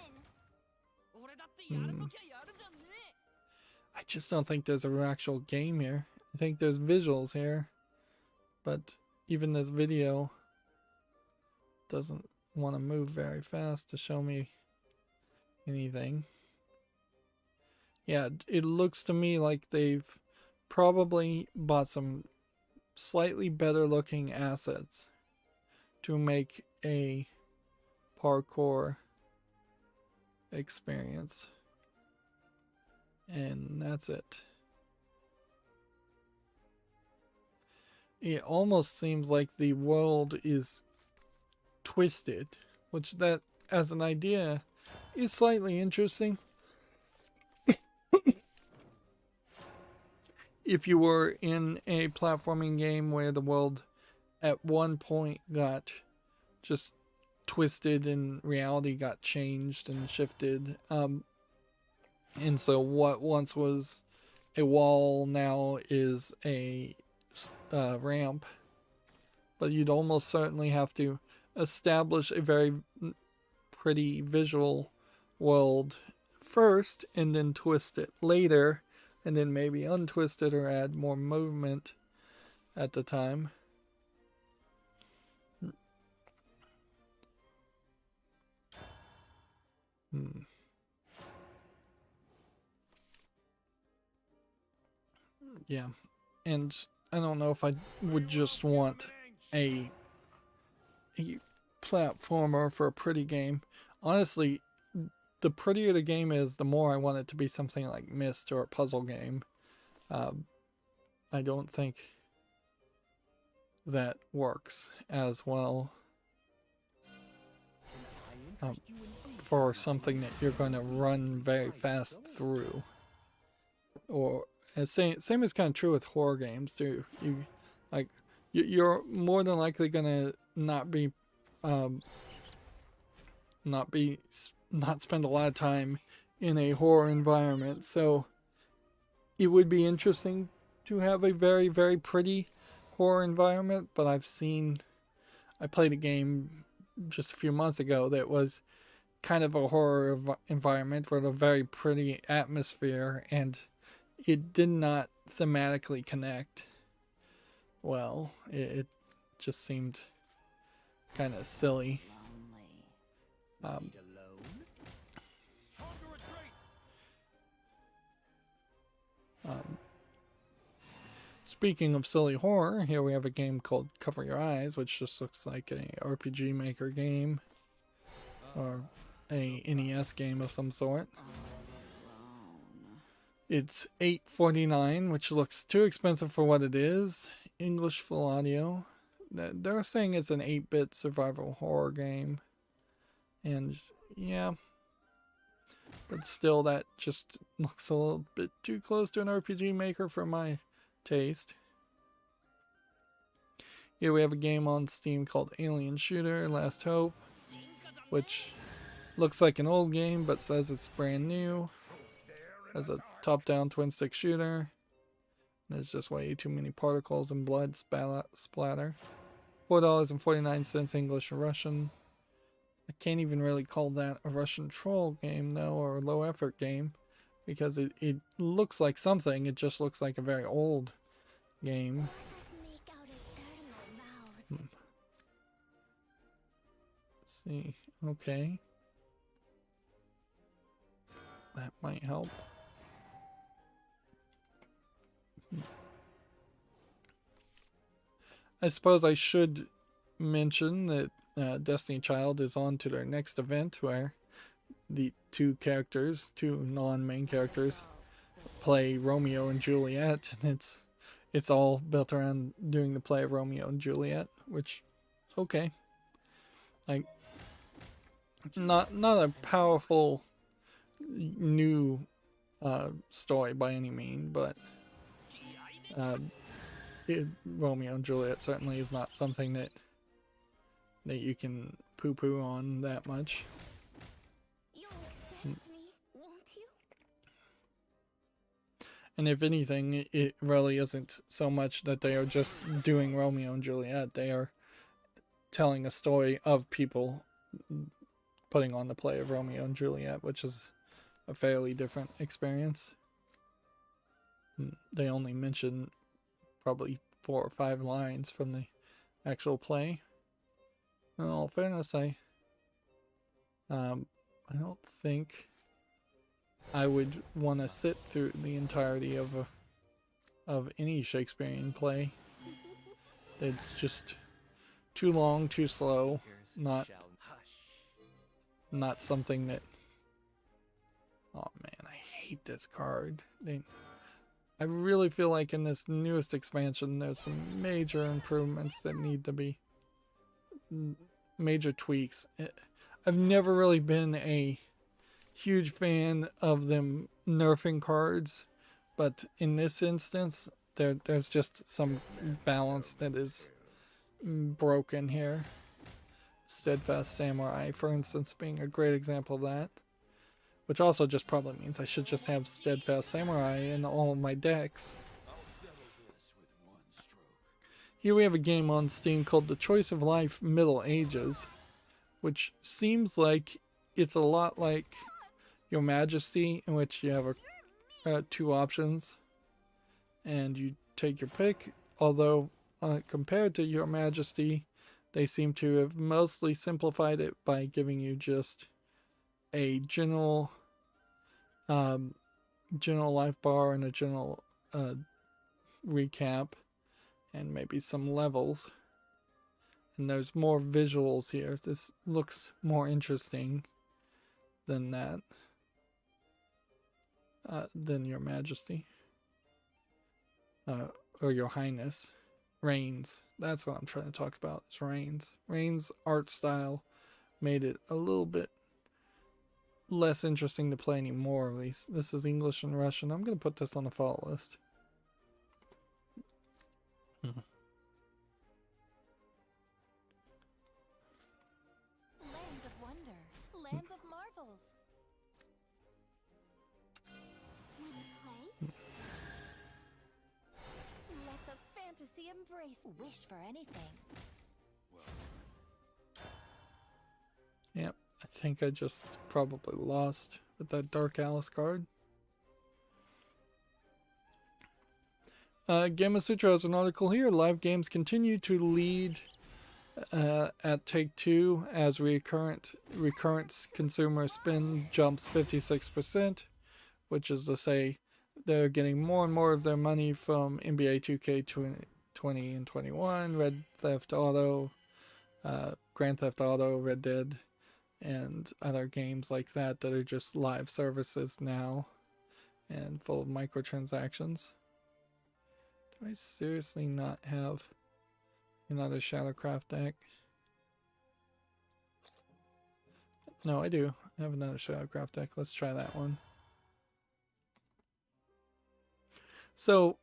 Speaker 1: I just don't think there's an actual game here. I think there's visuals here, but even this video doesn't want to move very fast to show me anything. Yeah, it looks to me like they've probably bought some slightly better looking assets to make a parkour experience. And that's it. It almost seems like the world is twisted, which that as an idea is slightly interesting. If you were in a platforming game where the world at one point got just twisted and reality got changed and shifted, and so what once was a wall now is a ramp, but you'd almost certainly have to establish a very pretty visual world first and then twist it later, and then maybe untwist it or add more movement at the time. Yeah, and I don't know if I would just want a platformer for a pretty game. Honestly, the prettier the game is, the more I want it to be something like Myst or a puzzle game. I don't think that works as well for something that you're going to run very fast through. Or same is kind of true with horror games too. You're more than likely gonna not spend a lot of time in a horror environment. So it would be interesting to have a very, very pretty horror environment, but I played a game just a few months ago that was kind of a horror environment with a very pretty atmosphere, and it did not thematically connect well. It just seemed kind of silly. Speaking of silly horror, here we have a game called Cover Your Eyes, which just looks like a RPG Maker game or a NES game of some sort. It's $8.49, which looks too expensive for what it is. English full audio. They're saying it's an 8-bit survival horror game. And yeah. But still, that just looks a little bit too close to an RPG Maker for my taste. Here we have a game on Steam called Alien Shooter Last Hope, which looks like an old game but says it's brand new. As a top-down twin-stick shooter. There's just way too many particles and blood splatter. $4.49 English and Russian. I can't even really call that a Russian troll game though, or a low effort game, because it looks like something, it just looks like a very old game.
Speaker 3: Make out eternal vows.
Speaker 1: Let's see, okay. That might help. I suppose I should mention that Destiny Child is on to their next event where the two non-main characters, play Romeo and Juliet, and it's all built around doing the play of Romeo and Juliet, which, okay. Like, not a powerful new story by any means, but Romeo and Juliet certainly is not something that you can poo-poo on that much.
Speaker 3: You'll accept me, won't you?
Speaker 1: And if anything, it really isn't so much that they are just doing Romeo and Juliet. They are telling a story of people putting on the play of Romeo and Juliet, which is a fairly different experience. They only mention probably 4 or 5 lines from the actual play. In all fairness, I don't think I would want to sit through the entirety of any Shakespearean play. It's just too long, too slow, not something that... Oh man, I hate this card. I really feel like in this newest expansion there's some major improvements that need to be... major tweaks. I've never really been a huge fan of them nerfing cards, but in this instance there's just some balance that is broken here. Steadfast Samurai, for instance, being a great example of that, which also just probably means I should just have Steadfast Samurai in all of my decks. Here we have a game on Steam called The Choice of Life Middle Ages, which seems like it's a lot like Your Majesty, in which you have 2 options and you take your pick, although compared to Your Majesty, they seem to have mostly simplified it by giving you just a general life bar and a general recap, and maybe some levels. And there's more visuals here. This looks more interesting than that, than Your Majesty, or Your Highness. Reigns, that's what I'm trying to talk about, is Reigns. Reigns' art style made it a little bit less interesting to play anymore, at least. This is English and Russian. I'm going to put this on the fall list.
Speaker 3: Lands of wonder, lands of marvels. Want to play? Let the fantasy embrace. Wish for anything.
Speaker 1: Yep, I think I just probably lost with that Dark Alice card. Gamma Sutra has an article here. Live games continue to lead at Take-Two as recurrent consumer spend jumps 56%, which is to say they're getting more and more of their money from NBA 2K20 and 21, Red Theft Auto, Grand Theft Auto, Red Dead, and other games like that that are just live services now and full of microtransactions. Do I seriously not have another Shadowcraft deck? No, I do. I have another Shadowcraft deck. Let's try that one. So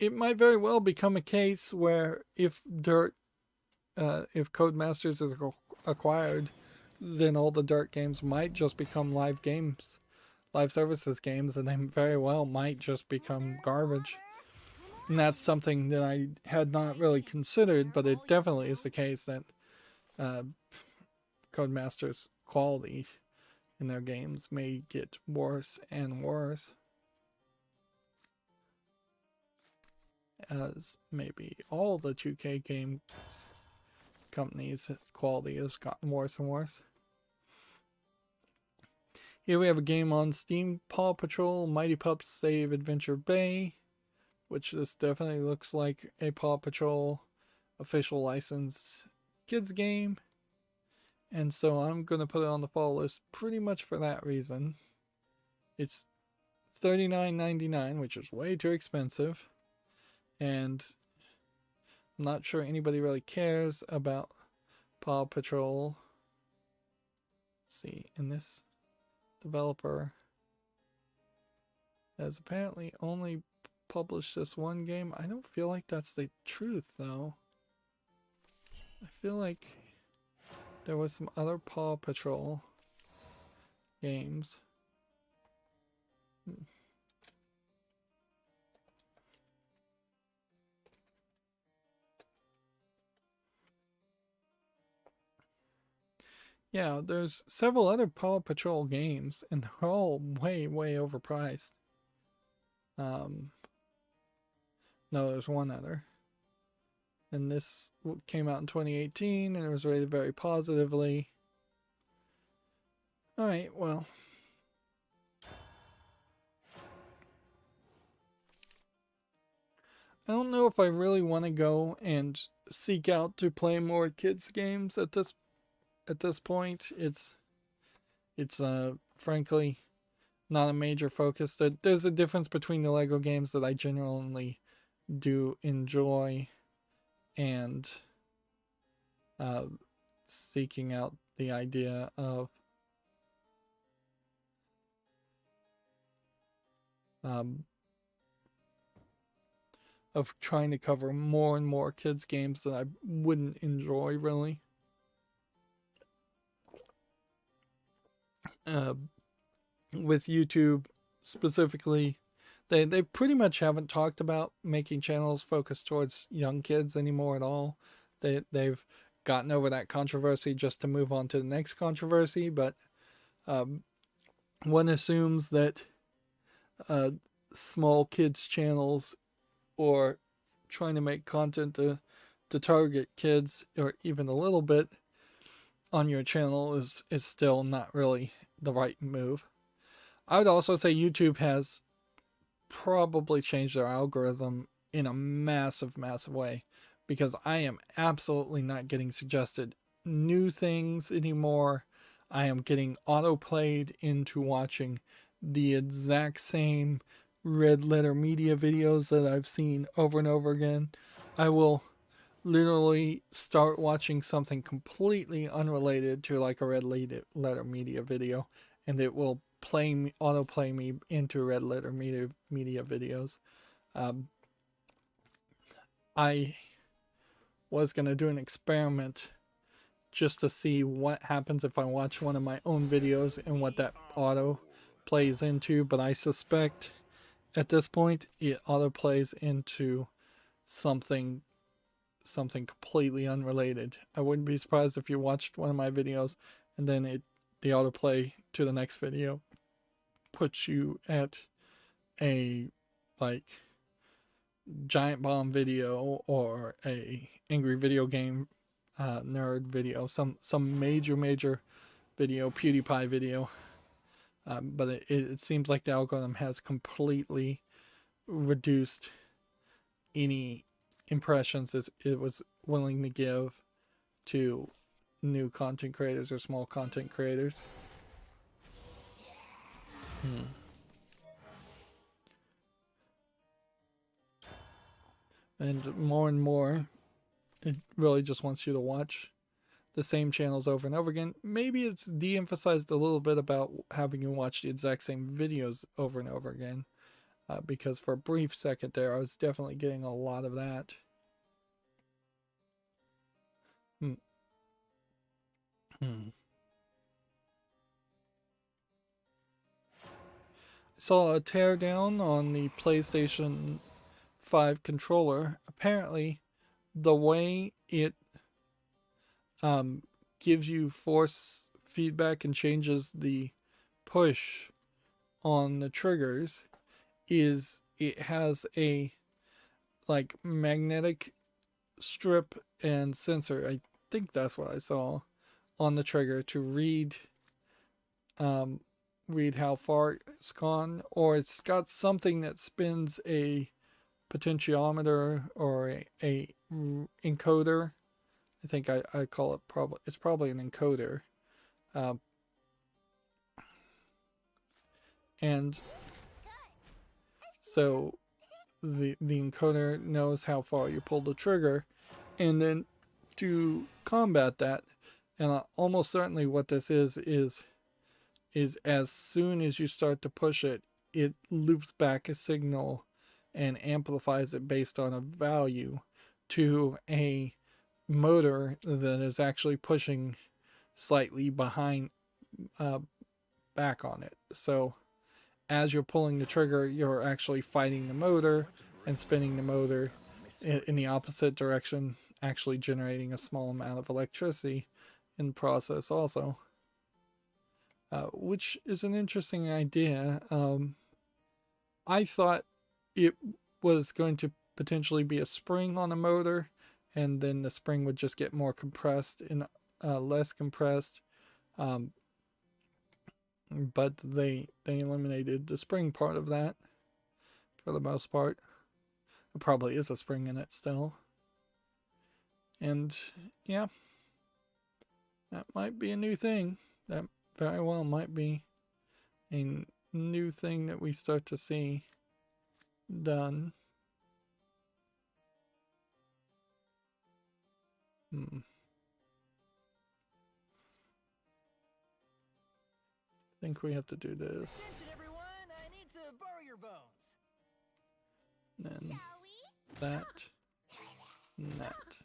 Speaker 1: it might very well become a case where if Codemasters is acquired, then all the Dirt games might just become live games, live services games, and they very well might just become garbage. And that's something that I had not really considered, but it definitely is the case that Codemasters' quality in their games may get worse and worse as maybe all the 2K game companies' quality has gotten worse and worse. Here we have a game on Steam, Paw Patrol Mighty Pups Save Adventure Bay, which this definitely looks like a Paw Patrol official licensed kids game. And so I'm going to put it on the fall list pretty much for that reason. It's $39.99, which is way too expensive. And I'm not sure anybody really cares about Paw Patrol. Let's see, and this developer has apparently only published this one game. I don't feel like that's the truth, though. I feel like there was some other Paw Patrol games. Yeah, there's several other Paw Patrol games, and they're all way, way overpriced. No, there's one other. And this came out in 2018, and it was rated very positively. Alright, well. I don't know if I really want to go and seek out to play more kids games at this point. It's frankly not a major focus. There's a difference between the Lego games that I genuinely do enjoy and seeking out the idea of trying to cover more and more kids games that I wouldn't enjoy really. With YouTube specifically, they pretty much haven't talked about making channels focused towards young kids anymore at all. They've gotten over that controversy just to move on to the next controversy, but one assumes that small kids channels or trying to make content to target kids or even a little bit on your channel is still not really the right move. I would also say YouTube has probably changed their algorithm in a massive, massive way, because I am absolutely not getting suggested new things anymore. I am getting auto-played into watching the exact same Red Letter Media videos that I've seen over and over again. I will literally start watching something completely unrelated to like a Red Letter Media video, and it will auto-play me into Red Letter Media videos. I was going to do an experiment just to see what happens if I watch one of my own videos and what that auto plays into, but I suspect at this point it auto plays into something completely unrelated. I wouldn't be surprised if you watched one of my videos and then the autoplay to the next video puts you at a like giant bomb video or a angry video game nerd video, some major video, PewDiePie video, but it seems like the algorithm has completely reduced any impressions it was willing to give to new content creators or small content creators. And more, it really just wants you to watch the same channels over and over again. Maybe it's de-emphasized a little bit about having you watch the exact same videos over and over again, because for a brief second there, I was definitely getting a lot of that. I saw a teardown on the PlayStation 5 controller, apparently the way it gives you force feedback and changes the push on the triggers is it has a like magnetic strip and sensor. I think that's what I saw on the trigger to read how far it's gone, or it's got something that spins a potentiometer or a encoder. I think I call it it's probably an encoder. And so the encoder knows how far you pull the trigger, and then to combat that, and almost certainly what this is as soon as you start to push it, it loops back a signal and amplifies it based on a value to a motor that is actually pushing slightly behind back on it. So as you're pulling the trigger, you're actually fighting the motor and spinning the motor in the opposite direction, actually generating a small amount of electricity in the process also. Which is an interesting idea. I thought it was going to potentially be a spring on a motor, and then the spring would just get more compressed and less compressed. But they eliminated the spring part of that for the most part. There probably is a spring in it still. And yeah, that might be a new thing. That very well might be a new thing that we start to see done. I think we have to do this.
Speaker 5: Attention, everyone! I need to borrow your bones.
Speaker 1: And then
Speaker 3: Shall we?
Speaker 1: that. And that.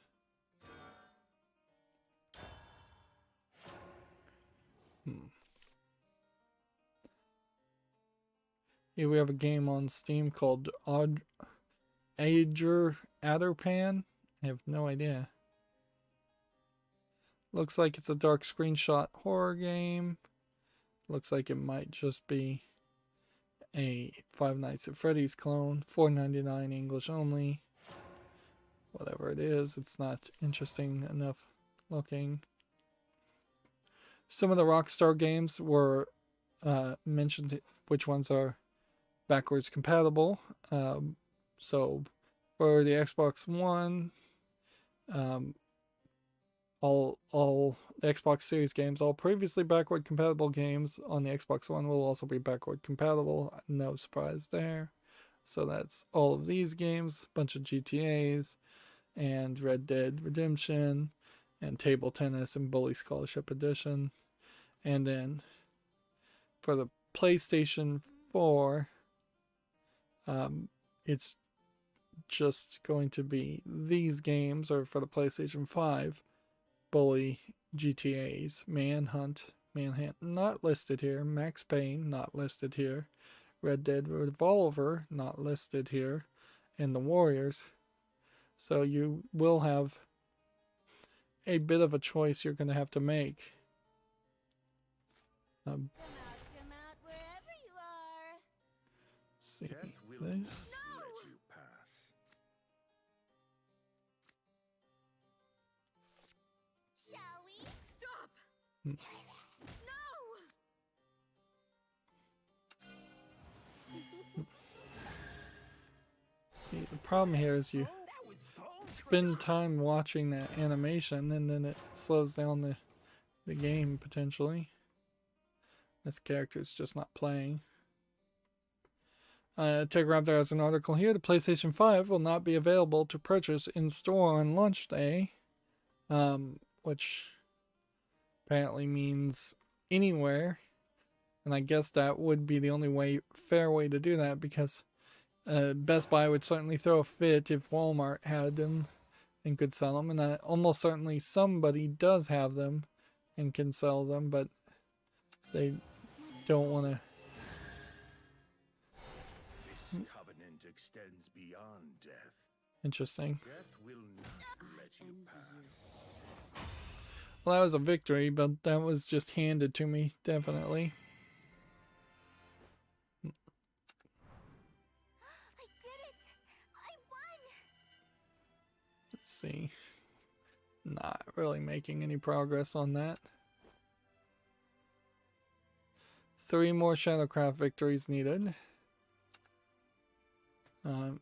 Speaker 1: Here we have a game on Steam called Adderpan. I have no idea. Looks like it's a dark screenshot horror game. Looks like it might just be a Five Nights at Freddy's clone. $4.99 English only. Whatever it is, it's not interesting enough looking. Some of the Rockstar games were mentioned, which ones are backwards compatible. So for the Xbox One, all the Xbox Series games, all previously backward compatible games on the Xbox One will also be backward compatible. No surprise there. So that's all of these games, a bunch of GTAs, and Red Dead Redemption, and Table Tennis and Bully Scholarship Edition. And then for the PlayStation 4, it's just going to be these games, or for the PlayStation 5, Bully, GTAs, Manhunt not listed here, Max Payne not listed here, Red Dead Revolver not listed here, and The Warriors. So you will have a bit of a choice you're going to have to make.
Speaker 3: Come out wherever you are.
Speaker 1: See
Speaker 2: Death will
Speaker 1: this.
Speaker 2: not let you pass.
Speaker 3: Shall we?
Speaker 4: Stop!
Speaker 1: Hmm.
Speaker 4: No!
Speaker 1: See, the problem here is you
Speaker 5: That was bones.
Speaker 1: spend time watching that animation, and then it slows down the game potentially. This character's just not playing. TechRaptor has an article here. The PlayStation 5 will not be available to purchase in store on launch day, which apparently means anywhere. And I guess that would be the only fair way to do that, because Best Buy would certainly throw a fit if Walmart had them and could sell them, and almost certainly somebody does have them and can sell them, but they don't want to.
Speaker 2: This covenant extends beyond death.
Speaker 1: Interesting.
Speaker 2: Death will not let you pass.
Speaker 1: Well, that was a victory, but that was just handed to me, definitely.
Speaker 3: I did it! I won!
Speaker 1: Let's see. Not really making any progress on that. 3 more Shadowcraft victories needed.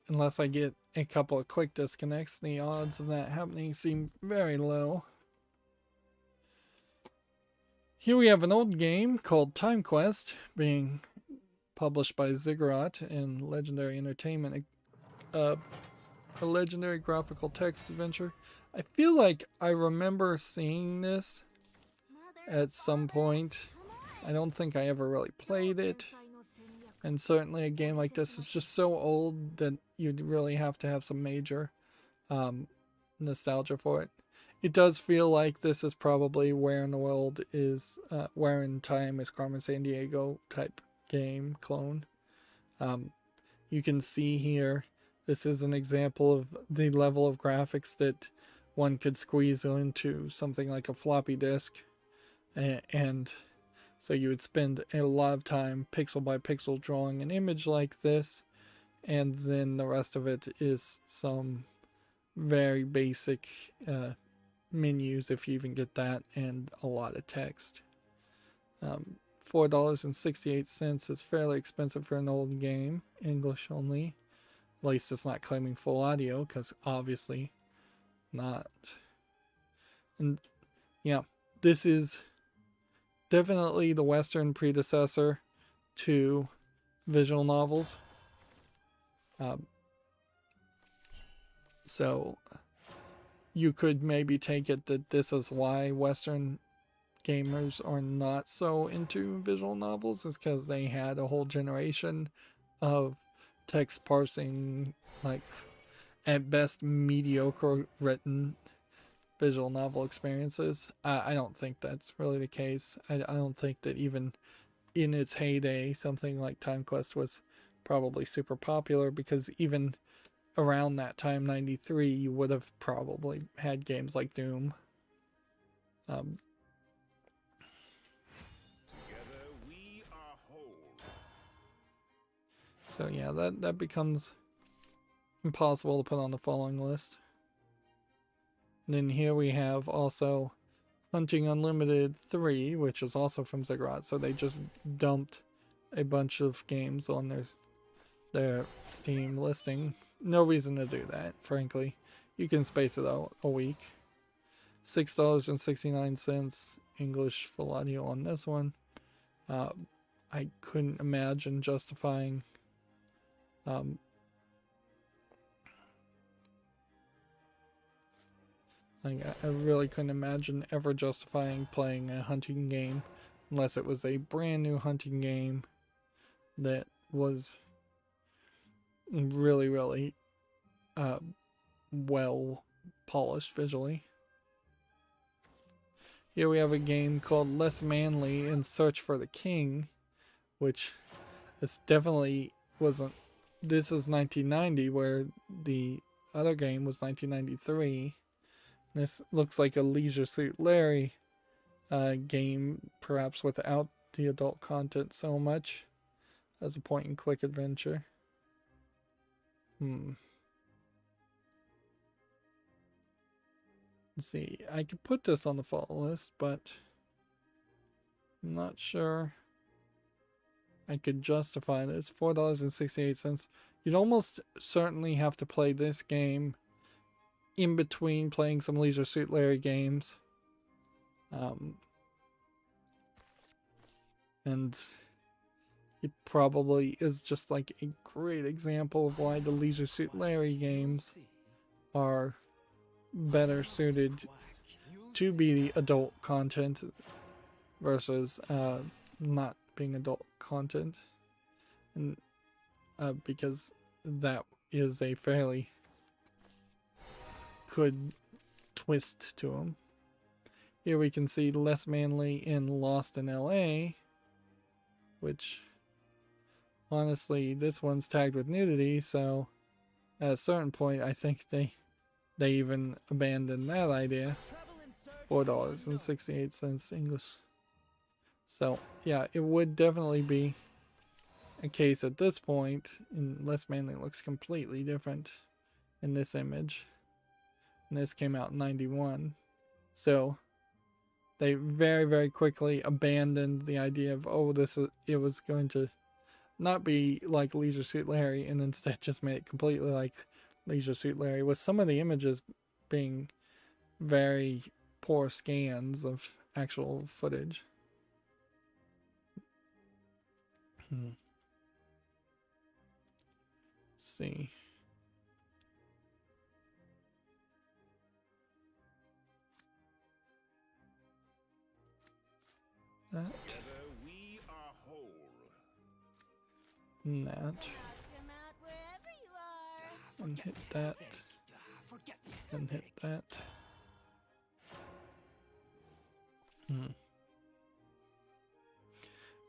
Speaker 1: Unless I get a couple of quick disconnects, the odds of that happening seem very low. Here we have an old game called Time Quest, being published by Ziggurat and Legendary Entertainment. A legendary graphical text adventure. I feel like I remember seeing this
Speaker 3: Mother,
Speaker 1: at some point. I don't think I ever really played it. And certainly a game like this is just so old that you'd really have to have some major nostalgia for it. It does feel like this is probably Where in the World is, Where in Time is Carmen Sandiego type game clone. You can see here, this is an example of the level of graphics that one could squeeze into something like a floppy disk. And so you would spend a lot of time pixel by pixel drawing an image like this, and then the rest of it is some very basic menus, if you even get that, and a lot of text. $4.68 is fairly expensive for an old game, English only. At least it's not claiming full audio, because obviously not. And yeah, this is definitely the Western predecessor to visual novels. So you could maybe take it that this is why Western gamers are not so into visual novels, is because they had a whole generation of text parsing, like at best mediocre written visual novel experiences. I don't think that's really the case. I don't think that even in its heyday something like Time Quest was probably super popular, because even around that time, 93, you would have probably had games like Doom.
Speaker 2: Together we are whole.
Speaker 1: So yeah, that becomes impossible to put on the following list. And then here we have also Hunting Unlimited 3, which is also from Ziggurat. So they just dumped a bunch of games on their Steam listing. No reason to do that, frankly. You can space it out a week. $6.69 English full audio on this one. I couldn't imagine justifying I really couldn't imagine ever justifying playing a hunting game unless it was a brand new hunting game that was really, really well polished visually. Here we have a game called Less Manly in Search for the King, which this definitely wasn't. This is 1990, where the other game was 1993. This looks like a Leisure Suit Larry game, perhaps without the adult content so much, as a point and click adventure. Let's see, I could put this on the follow list, but I'm not sure I could justify this. $4.68. You'd almost certainly have to play this game in between playing some Leisure Suit Larry games. And it probably is just like a great example of why the Leisure Suit Larry games are better suited to be adult content versus not being adult content. And because that is a fairly good twist to them. Here we can see Less Manly in Lost in LA, which honestly, this one's tagged with nudity, so at a certain point, I think they even abandoned that idea. $4.68 English. So yeah, it would definitely be a case at this point, unless Manly looks completely different in this image. And this came out in 91. So they very, very quickly abandoned the idea of, oh, it was going to not be like Leisure Suit Larry, and instead just made it completely like Leisure Suit Larry, with some of the images being very poor scans of actual footage. Let's see. That.
Speaker 2: We are whole.
Speaker 1: And that.
Speaker 3: Come out wherever you are.
Speaker 1: And hit that. And hit that.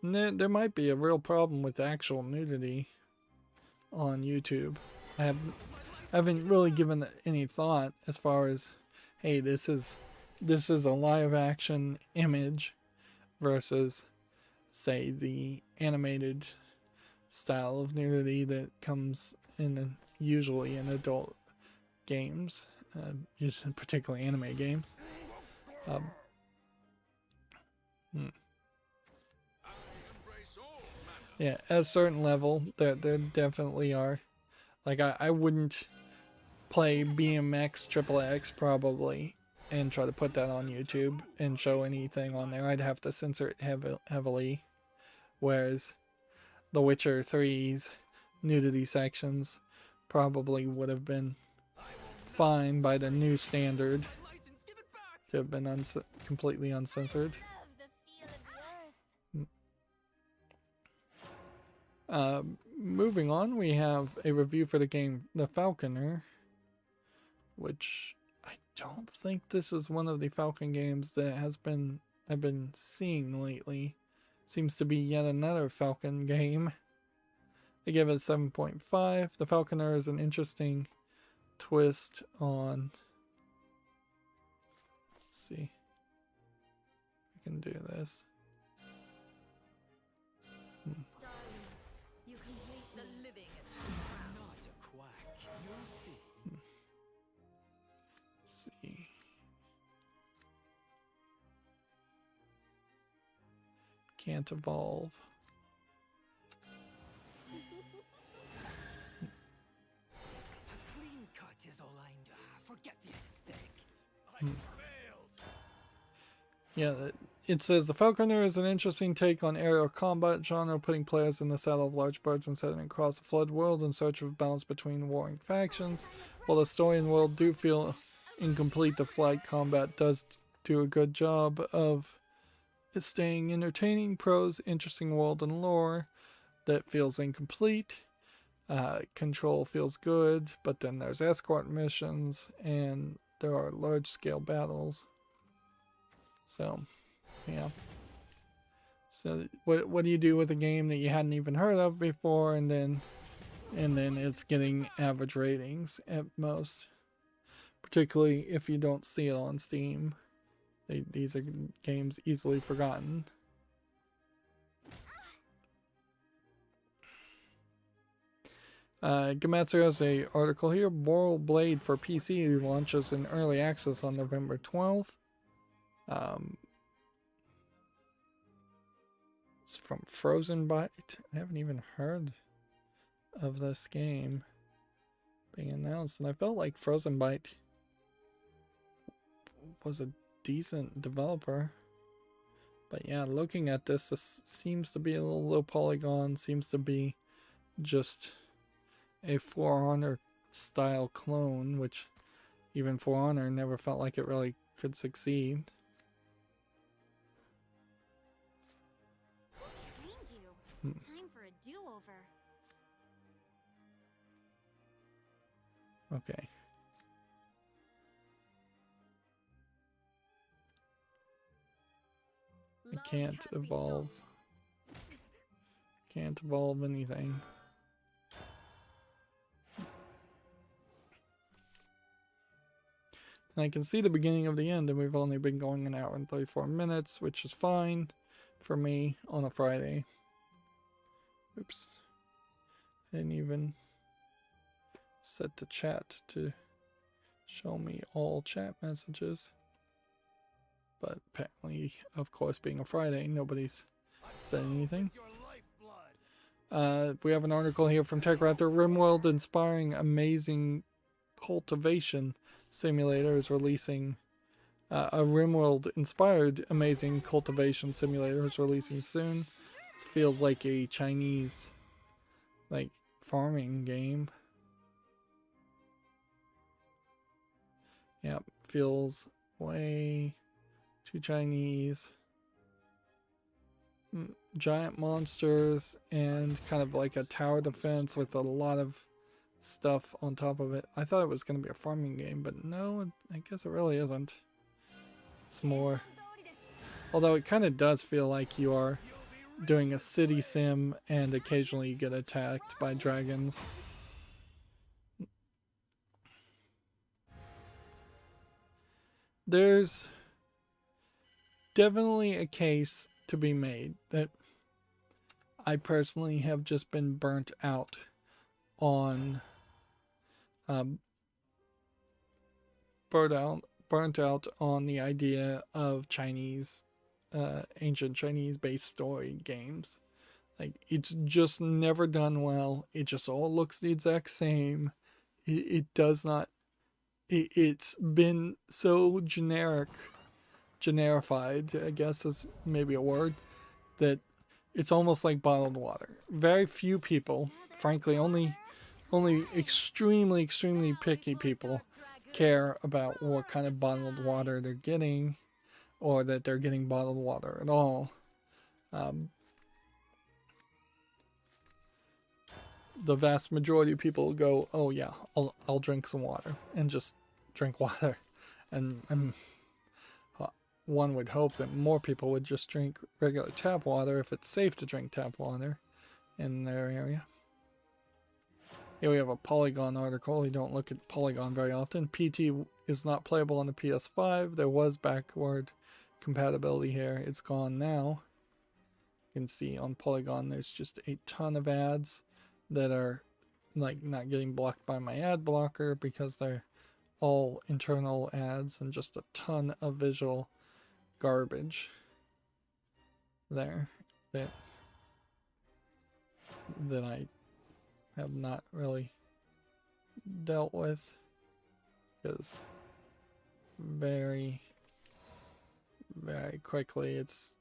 Speaker 1: And there might be a real problem with actual nudity on YouTube. I haven't really given it any thought as far as, hey, this is a live action image versus, say, the animated style of nudity that comes in usually in adult games, particularly anime games. Yeah, at a certain level, there definitely are. Like, I wouldn't play BMX Triple X probably and try to put that on YouTube and show anything on there. I'd have to censor it heavily. Whereas The Witcher 3's nudity sections probably would have been fine by the new standard to have been completely uncensored.
Speaker 3: Love the feel of the earth.
Speaker 1: Moving on, we have a review for the game The Falconer, which I don't think this is one of the Falcon games that I've been seeing lately. Seems to be yet another Falcon game. They give it a 7.5. The Falconer is an interesting twist on... Let's see. I can do this.
Speaker 4: Darling, you complete the living at your crown.
Speaker 5: Not a quack. You'll see.
Speaker 1: Let's see. Can't evolve.
Speaker 5: A clean cut is all I need. Forget the aesthetic.
Speaker 1: Yeah, it says The Falconer is an interesting take on aerial combat genre, putting players in the saddle of large birds and setting across a flood world in search of balance between warring factions. While the story and world do feel incomplete, the flight combat does do a good job of staying entertaining. Prose, interesting world and lore that feels incomplete. Control feels good, but then there's escort missions and there are large-scale battles. So, yeah. So, what do you do with a game that you hadn't even heard of before, and then it's getting average ratings at most? Particularly if you don't see it on Steam. These are games easily forgotten. Codemasters has an article here. Boral Blade for PC launches in early access on November 12th. It's from Frozen Byte. I haven't even heard of this game being announced, and I felt like Frozen Byte was a decent developer. But yeah, looking at this seems to be a little low polygon, seems to be just a For Honor style clone, which even For Honor never felt like it really could succeed.
Speaker 3: Trained you. Time for a do-over.
Speaker 1: Okay. I
Speaker 4: Love
Speaker 1: can't
Speaker 4: can't be
Speaker 1: evolve.
Speaker 4: stolen.
Speaker 1: Can't evolve anything. And I can see the beginning of the end, and we've only been going an hour and 34 minutes, which is fine for me on a Friday. Oops. I didn't even set the chat to show me all chat messages. But apparently, of course, being a Friday, nobody's said anything. We have an article here from TechRaptor. RimWorld inspiring amazing cultivation simulator is releasing. A RimWorld inspired amazing cultivation simulator is releasing soon. This feels like a Chinese, like, farming game. Yep, feels way too Chinese. Giant monsters and kind of like a tower defense with a lot of stuff on top of it. I thought it was going to be a farming game, but no, I guess it really isn't. It's more... Although it kind of does feel like you are doing a city sim and occasionally you get attacked by dragons. There's definitely a case to be made that I personally have just been burnt out on burnt out on the idea of Chinese ancient Chinese based story games. Like, it's just never done well. It just all looks the exact same. It does not. It's been so generified, I guess is maybe a word, that it's almost like bottled water. Very few people, frankly, only extremely picky people care about what kind of bottled water they're getting, or that they're getting bottled water at all. The vast majority of people go, oh yeah, I'll drink some water, and just drink water. And one would hope that more people would just drink regular tap water if it's safe to drink tap water in their area. Here we have a Polygon article. You don't look at Polygon very often. PT is not playable on the PS5. There was backward compatibility here. It's gone now. You can see on Polygon there's just a ton of ads that are like not getting blocked by my ad blocker because they're all internal ads, and just a ton of visual garbage there that I have not really dealt with, because very quickly it's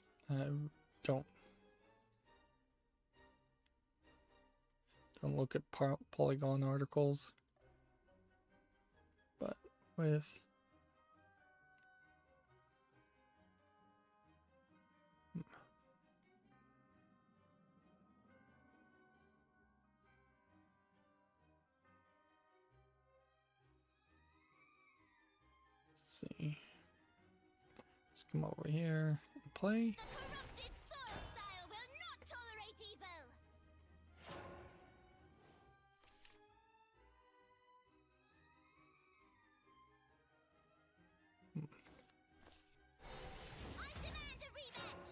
Speaker 1: don't look at Polygon articles, but with see. Let's come over here and play.
Speaker 3: The corrupted soil style will not tolerate evil. I demand a rematch.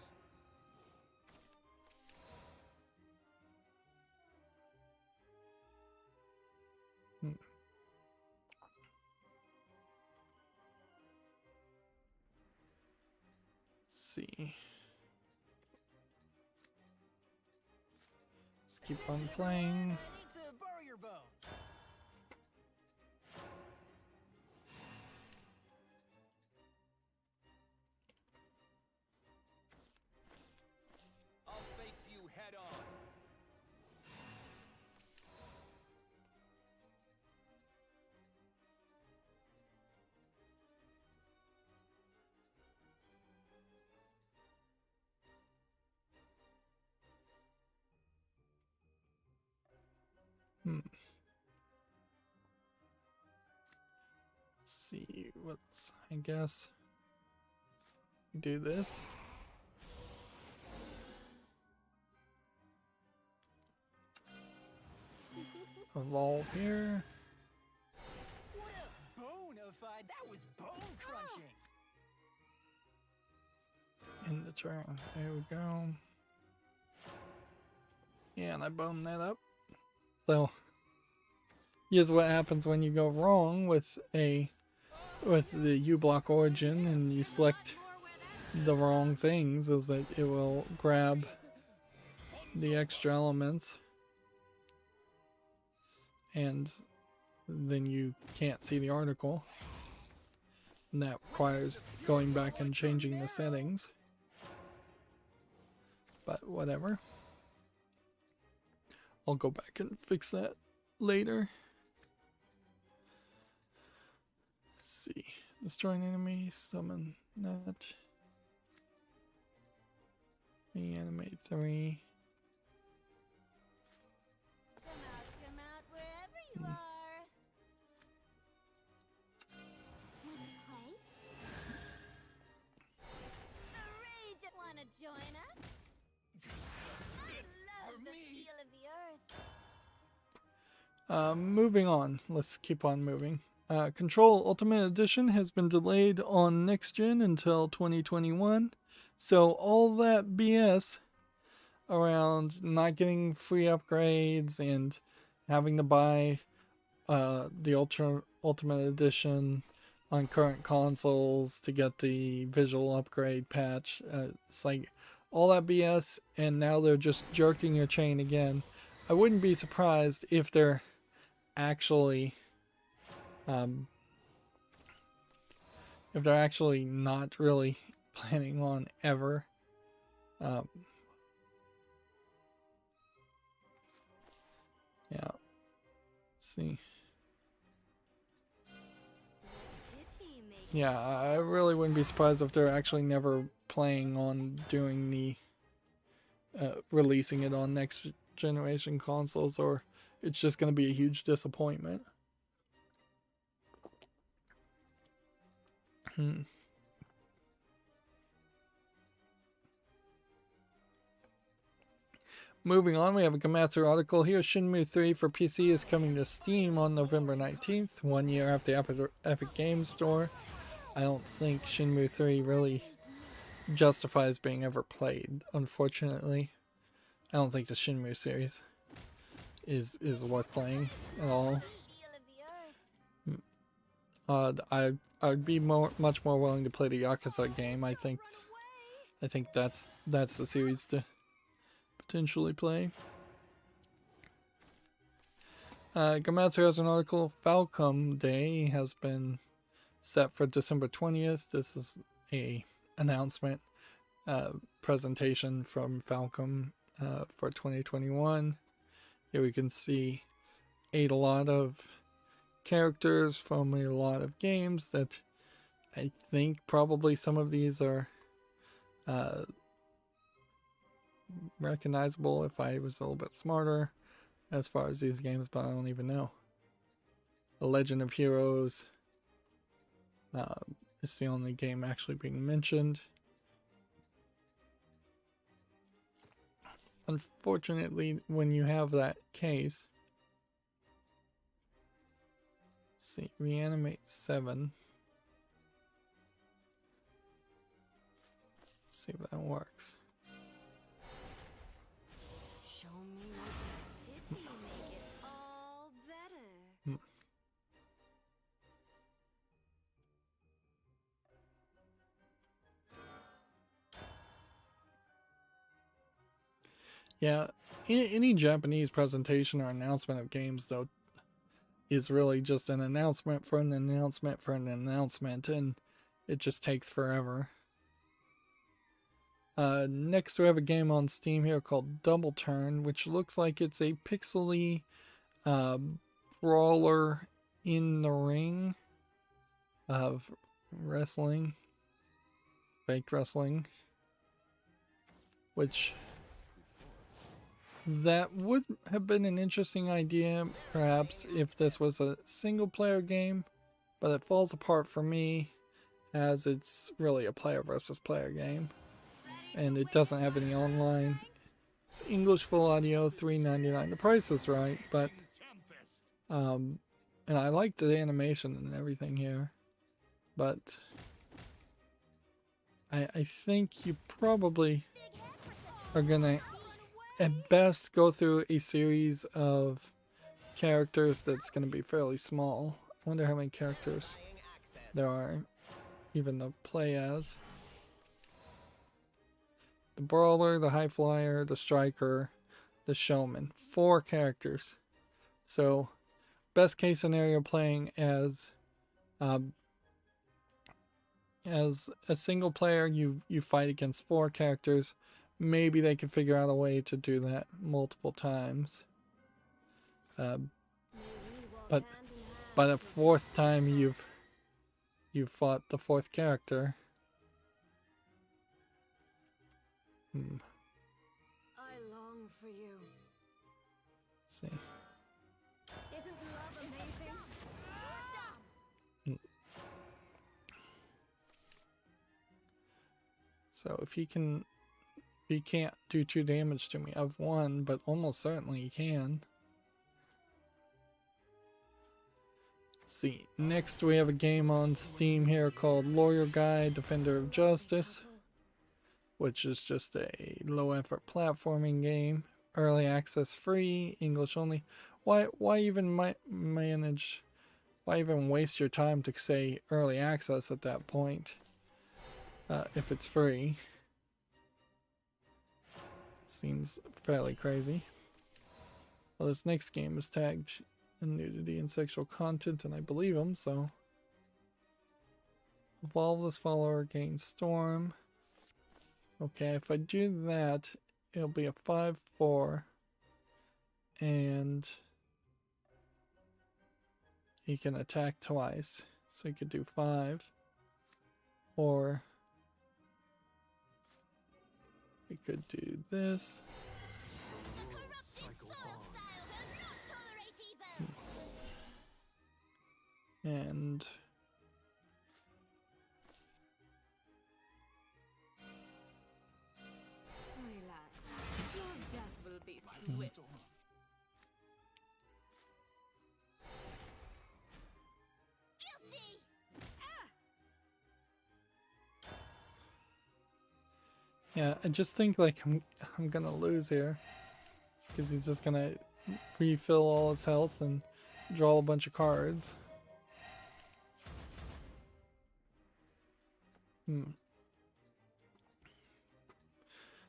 Speaker 1: See. Let's keep on playing.
Speaker 5: I need to borrow your bones. I'll face you head on.
Speaker 1: See what's, I guess, do this. evolve here.
Speaker 5: What a bona fide! That was bone crunching.
Speaker 1: In the turn. There we go. Yeah, and I boned that up. So here's what happens when you go wrong with the U-block origin and you select the wrong things, is that it will grab the extra elements and then you can't see the article, and that requires going back and changing the settings, but whatever, I'll go back and fix that later. Let's see, destroy an enemy, summon that, reanimate 3.
Speaker 3: Come out wherever you are. Want to play? The rage! Wanna join us? I love the feel of the earth.
Speaker 1: Moving on. Let's keep on moving. Control Ultimate Edition has been delayed on next gen until 2021. So all that BS around not getting free upgrades and having to buy the Ultimate Edition on current consoles to get the visual upgrade patch, it's like all that BS, and now they're just jerking your chain again. I wouldn't be surprised if they're actually not really planning on ever yeah, let's see. Yeah, I really wouldn't be surprised if they're actually never planning on doing the releasing it on next generation consoles, or it's just going to be a huge disappointment. Moving on, we have a Codemasters article here. Shenmue 3 for PC is coming to Steam on November 19th, 1 year after Epic Games Store. I don't think Shenmue 3 really justifies being ever played, unfortunately. I don't think the Shenmue series is worth playing at all. I'd be much more willing to play the Yakuza game. I think that's the series to potentially play. Codemasters has an article. Falcom Day has been set for December 20th. This is a announcement presentation from Falcom for 2021. Here we can see a lot of characters from a lot of games that I think probably some of these are recognizable if I was a little bit smarter as far as these games, but I don't even know. The Legend of Heroes is the only game actually being mentioned. Unfortunately, when you have that case, see, reanimate 7. See if that works.
Speaker 4: Show me what did you make it all better.
Speaker 1: Yeah, any Japanese presentation or announcement of games, though, is really just an announcement for an announcement for an announcement, and it just takes forever. Next we have a game on Steam here called Double Turn, which looks like it's a pixely brawler in the ring of wrestling, fake wrestling, which that would have been an interesting idea perhaps if this was a single player game, but it falls apart for me as it's really a player versus player game. And it doesn't have any online. It's English full audio, $3.99. The price is right, but And I like the animation and everything here, but I think you probably are gonna at best go through a series of characters that's gonna be fairly small. I wonder how many characters there are even to play as. The Brawler, the High Flyer, the Striker, the Showman. 4 characters. So, best case scenario playing as a single player, you fight against 4 characters. Maybe they can figure out a way to do that multiple times. But by the 4th time you've fought the 4th character.
Speaker 4: I long for you.
Speaker 1: Let's see.
Speaker 4: Isn't love amazing?
Speaker 1: So if he can't do 2 damage to me. I've won, but almost certainly he can. Let's see. Next we have a game on Steam here called Lawyer Guy, Defender of Justice, which is just a low effort platforming game. Early access free, English only. Why even why even waste your time to say early access at that point? If it's free. Seems fairly crazy. Well, this next game is tagged nudity and sexual content, and I believe him, so. Evolve this follower, gain storm. Okay, if I do that, it'll be a 5/4, and he can attack twice, so he could do 5, or we could do this. And
Speaker 4: Relax. Your death will be swift.
Speaker 3: Guilty.
Speaker 1: yeah, I just think like I'm gonna lose here because he's just gonna refill all his health and draw a bunch of cards.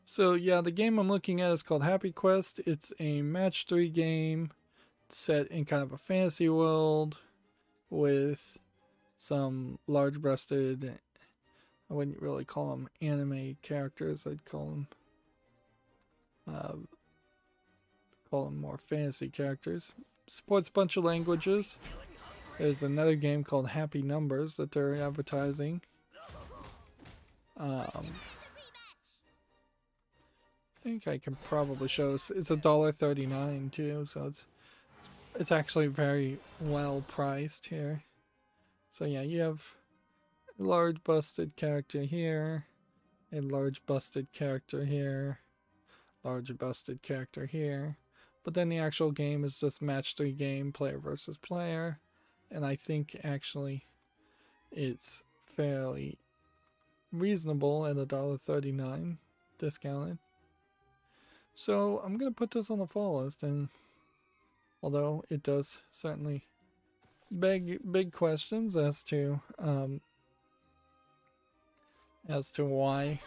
Speaker 1: So yeah, the game I'm looking at is called Happy Quest. It's a match 3 game set in kind of a fantasy world with some large-breasted, I wouldn't really call them anime characters, I'd call them more fantasy characters. Supports a bunch of languages. There's another game called Happy Numbers that they're advertising. I think I can probably show. It's $1.39 too, so it's actually very well priced here. So yeah, you have a large busted character here, a large busted character here, large busted character here. But then the actual game is just match 3 game, player versus player, and I think actually it's fairly reasonable at $1.39 discounted. So I'm gonna put this on the fall list, and although it does certainly beg big questions as to why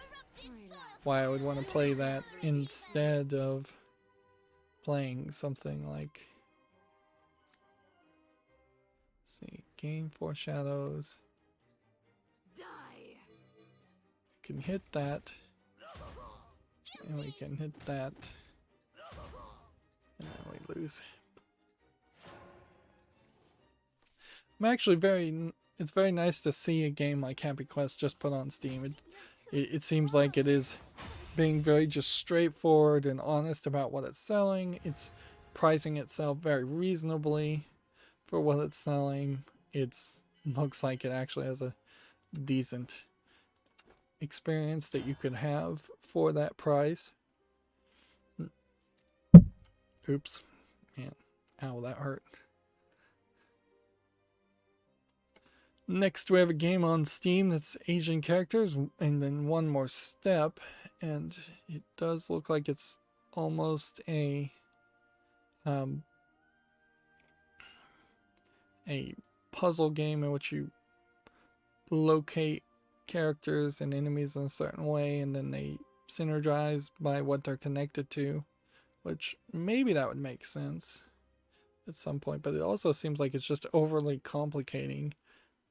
Speaker 1: I would want to play that instead of playing something like, let's see, gain 4 shadows.
Speaker 4: Die.
Speaker 1: We can hit that, and we can hit that, and then we lose. It's very nice to see a game like Happy Quest just put on Steam. It seems like it is being very just straightforward and honest about what it's selling. It's pricing itself very reasonably for what it's selling. It looks like it actually has a decent experience that you could have for that price. Oops. Man, ow, that hurt. Next, we have a game on Steam that's Asian characters, and then one more step, and it does look like it's almost a puzzle game in which you locate characters and enemies in a certain way, and then they synergize by what they're connected to, which maybe that would make sense at some point, but it also seems like it's just overly complicating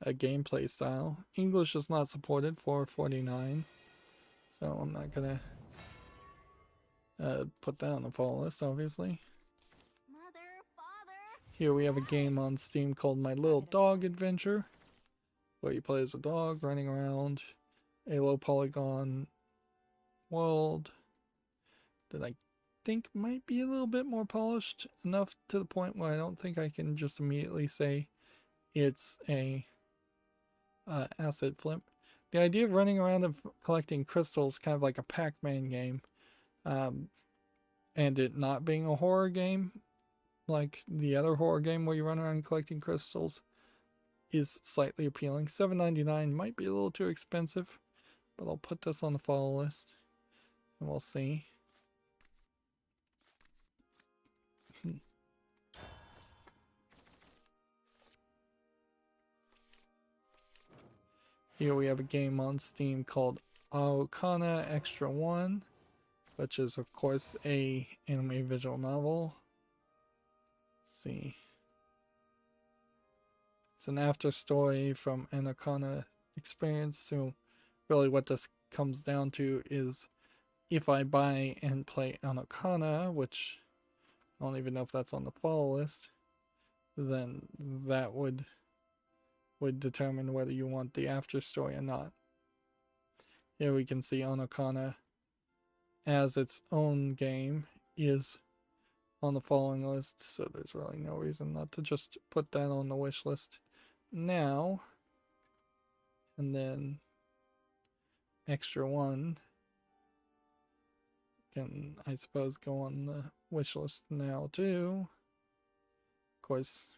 Speaker 1: a gameplay style. English is not supported for 49, so I'm not gonna put that on the follow list, obviously.
Speaker 3: Mother, father.
Speaker 1: Here we have a game on Steam called My Little Dog Adventure, where you play as a dog running around a low polygon world that I think might be a little bit more polished, enough to the point where I don't think I can just immediately say it's a asset flip. The idea of running around and collecting crystals, kind of like a Pac-Man game, and it not being a horror game like the other horror game where you run around collecting crystals, is slightly appealing. $7.99 might be a little too expensive, but I'll put this on the follow list and we'll see. Here we have a game on Steam called Arcana Extra 1, which is of course a anime visual novel. Let's see. It's an after story from an Arcana experience, so really what this comes down to is if I buy and play an Arcana, which I don't even know if that's on the follow list, then that would determine whether you want the after story or not. Here we can see Arcana as its own game is on the following list, so there's really no reason not to just put that on the wish list now. And then Extra 1 can, I suppose, go on the wish list now too. Of course,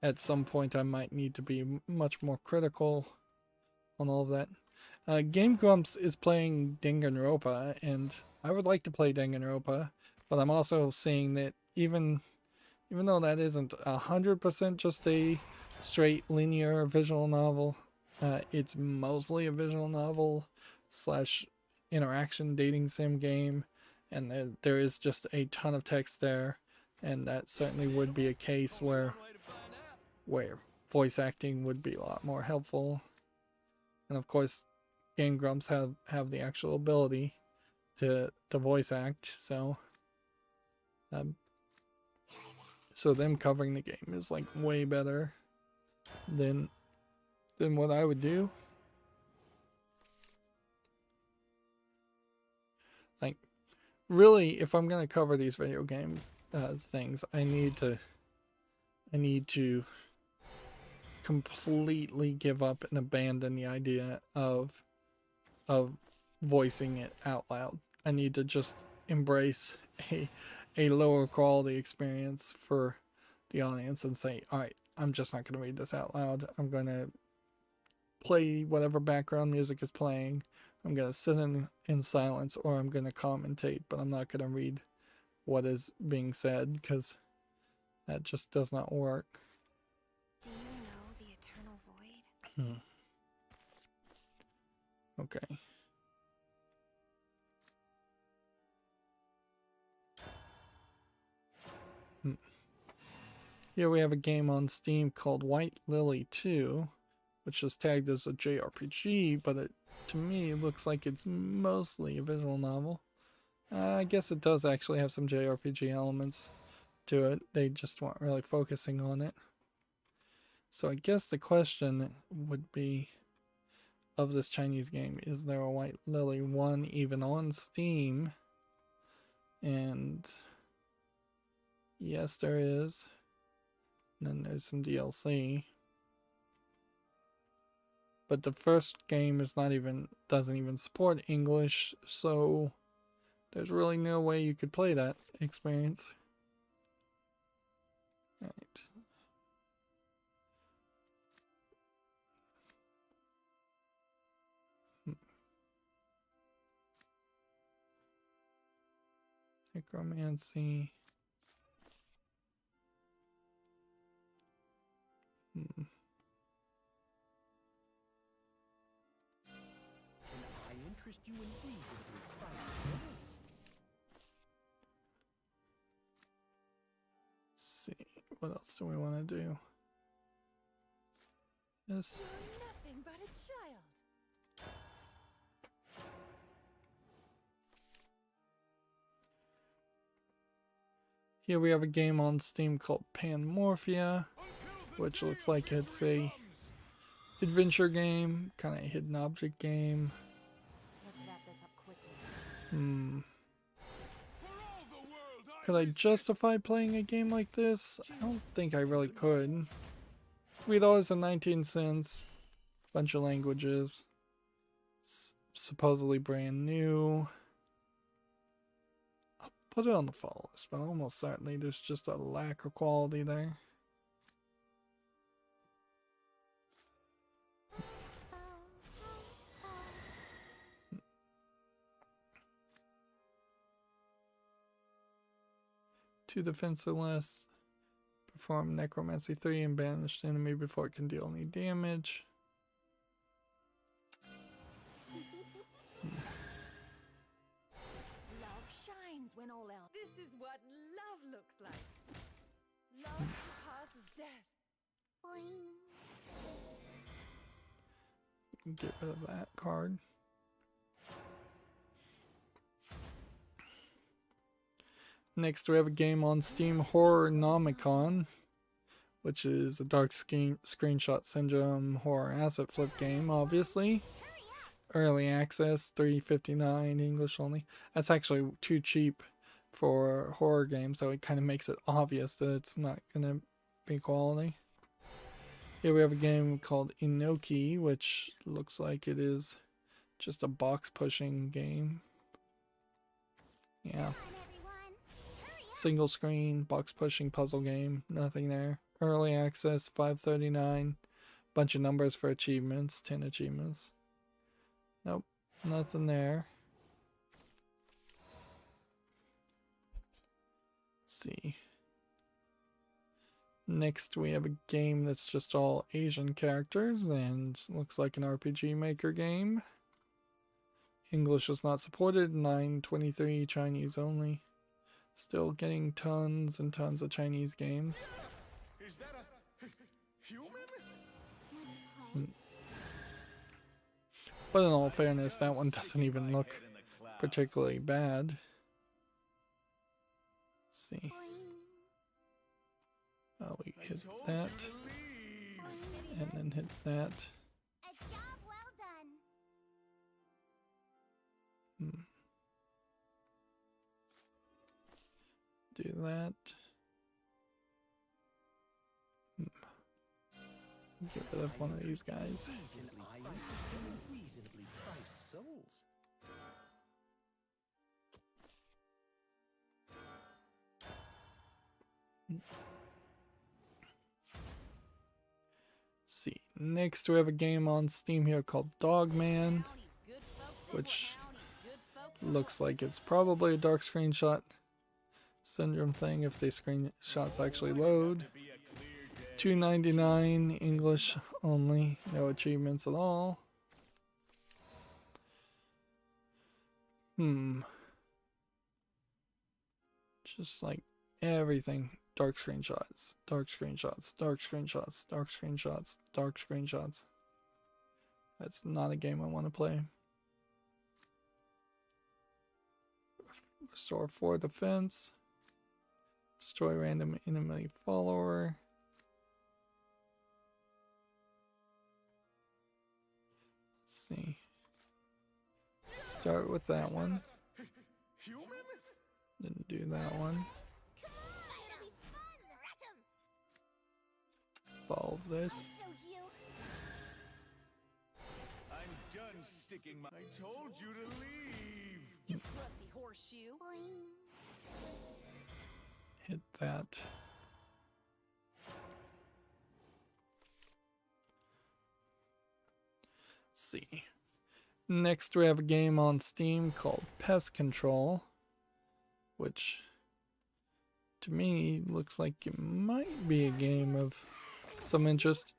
Speaker 1: at some point I might need to be much more critical on all of that. Game Grumps is playing Danganronpa, and I would like to play Danganronpa, but I'm also seeing that even though that isn't 100% just a straight linear visual novel, it's mostly a visual novel slash interaction dating sim game, and there is just a ton of text there, and that certainly would be a case where voice acting would be a lot more helpful. And of course, Game Grumps have the actual ability to voice act, so them covering the game is like way better than what I would do. Like, really, if I'm gonna cover these video game things, I need to completely give up and abandon the idea of voicing it out loud. I need to just embrace a lower quality experience for the audience and say, alright, I'm just not going to read this out loud. I'm going to play whatever background music is playing. I'm going to sit in silence, or I'm going to commentate, but I'm not going to read what is being said, because that just does not work.
Speaker 4: Do you know the eternal void?
Speaker 1: Okay. Here we have a game on Steam called White Lily 2, which is tagged as a JRPG, but it, to me, looks like it's mostly a visual novel. I guess it does actually have some JRPG elements to it. They just weren't really focusing on it. So I guess the question would be, of this Chinese game, is there a White Lily 1 even on Steam? And yes, there is. And then there's some DLC. But the first game doesn't even support English, so there's really no way you could play that experience. Right. Necromancy.
Speaker 2: Can I interest you in reasonably priced souls?
Speaker 1: See, what else do we want to do? Yes.
Speaker 3: You're nothing but a child.
Speaker 1: Here we have a game on Steam called Panmorphia, which looks like it's a adventure game, kind of hidden object game.
Speaker 4: Let's wrap this up quickly.
Speaker 1: Could I justify playing a game like this? I don't think I really could. $3 and 19 cents, bunch of languages, supposedly brand new. I'll put it on the follow list, but almost certainly there's just a lack of quality there. Two defenseless. Perform Necromancy 3 and banish the enemy before it can deal any damage.
Speaker 3: Love shines when all else. This is what love looks like. Love surpasses death.
Speaker 1: Get rid of that card. Next we have a game on Steam, Horrornomicon, which is a dark screenshot syndrome horror asset flip game, obviously. Early access, $3.59 English only. That's actually too cheap for horror games, so it kind of makes it obvious that it's not going to be quality. Here we have a game called Inoki, which looks like it is just a box pushing game. Yeah. Single screen, box pushing puzzle game, nothing there. Early access, $5.39. Bunch of numbers for achievements, 10 achievements. Nope, nothing there. Let's see. Next we have a game that's just all Asian characters and looks like an RPG Maker game. English is not supported, $9.23 Chinese only. Still getting tons and tons of Chinese games.
Speaker 2: Is that a human?
Speaker 1: But in all fairness, that one doesn't even look particularly bad. Let's see. Oh, we hit that. And then hit that.
Speaker 3: A job well done.
Speaker 1: Do that. Get rid of one of these guys.
Speaker 2: Reasonably priced souls.
Speaker 1: See, next we have a game on Steam here called Dogman, which looks like it's probably a dark screenshot syndrome thing if the screenshots actually load. $2.99 English only, no achievements at all. Just like everything. Dark screenshots, dark screenshots, dark screenshots, dark screenshots, dark screenshots. That's not a game I want to play. Restore 4 defense. Destroy random enemy follower. Let's see. Start with that one.
Speaker 2: Human?
Speaker 1: Didn't do that one. Evolve this.
Speaker 2: I'm done sticking my. I told you to leave.
Speaker 4: You crusty horseshoe.
Speaker 1: Hit that. See. Next we have a game on Steam called Pest Control, which to me looks like it might be a game of some interest.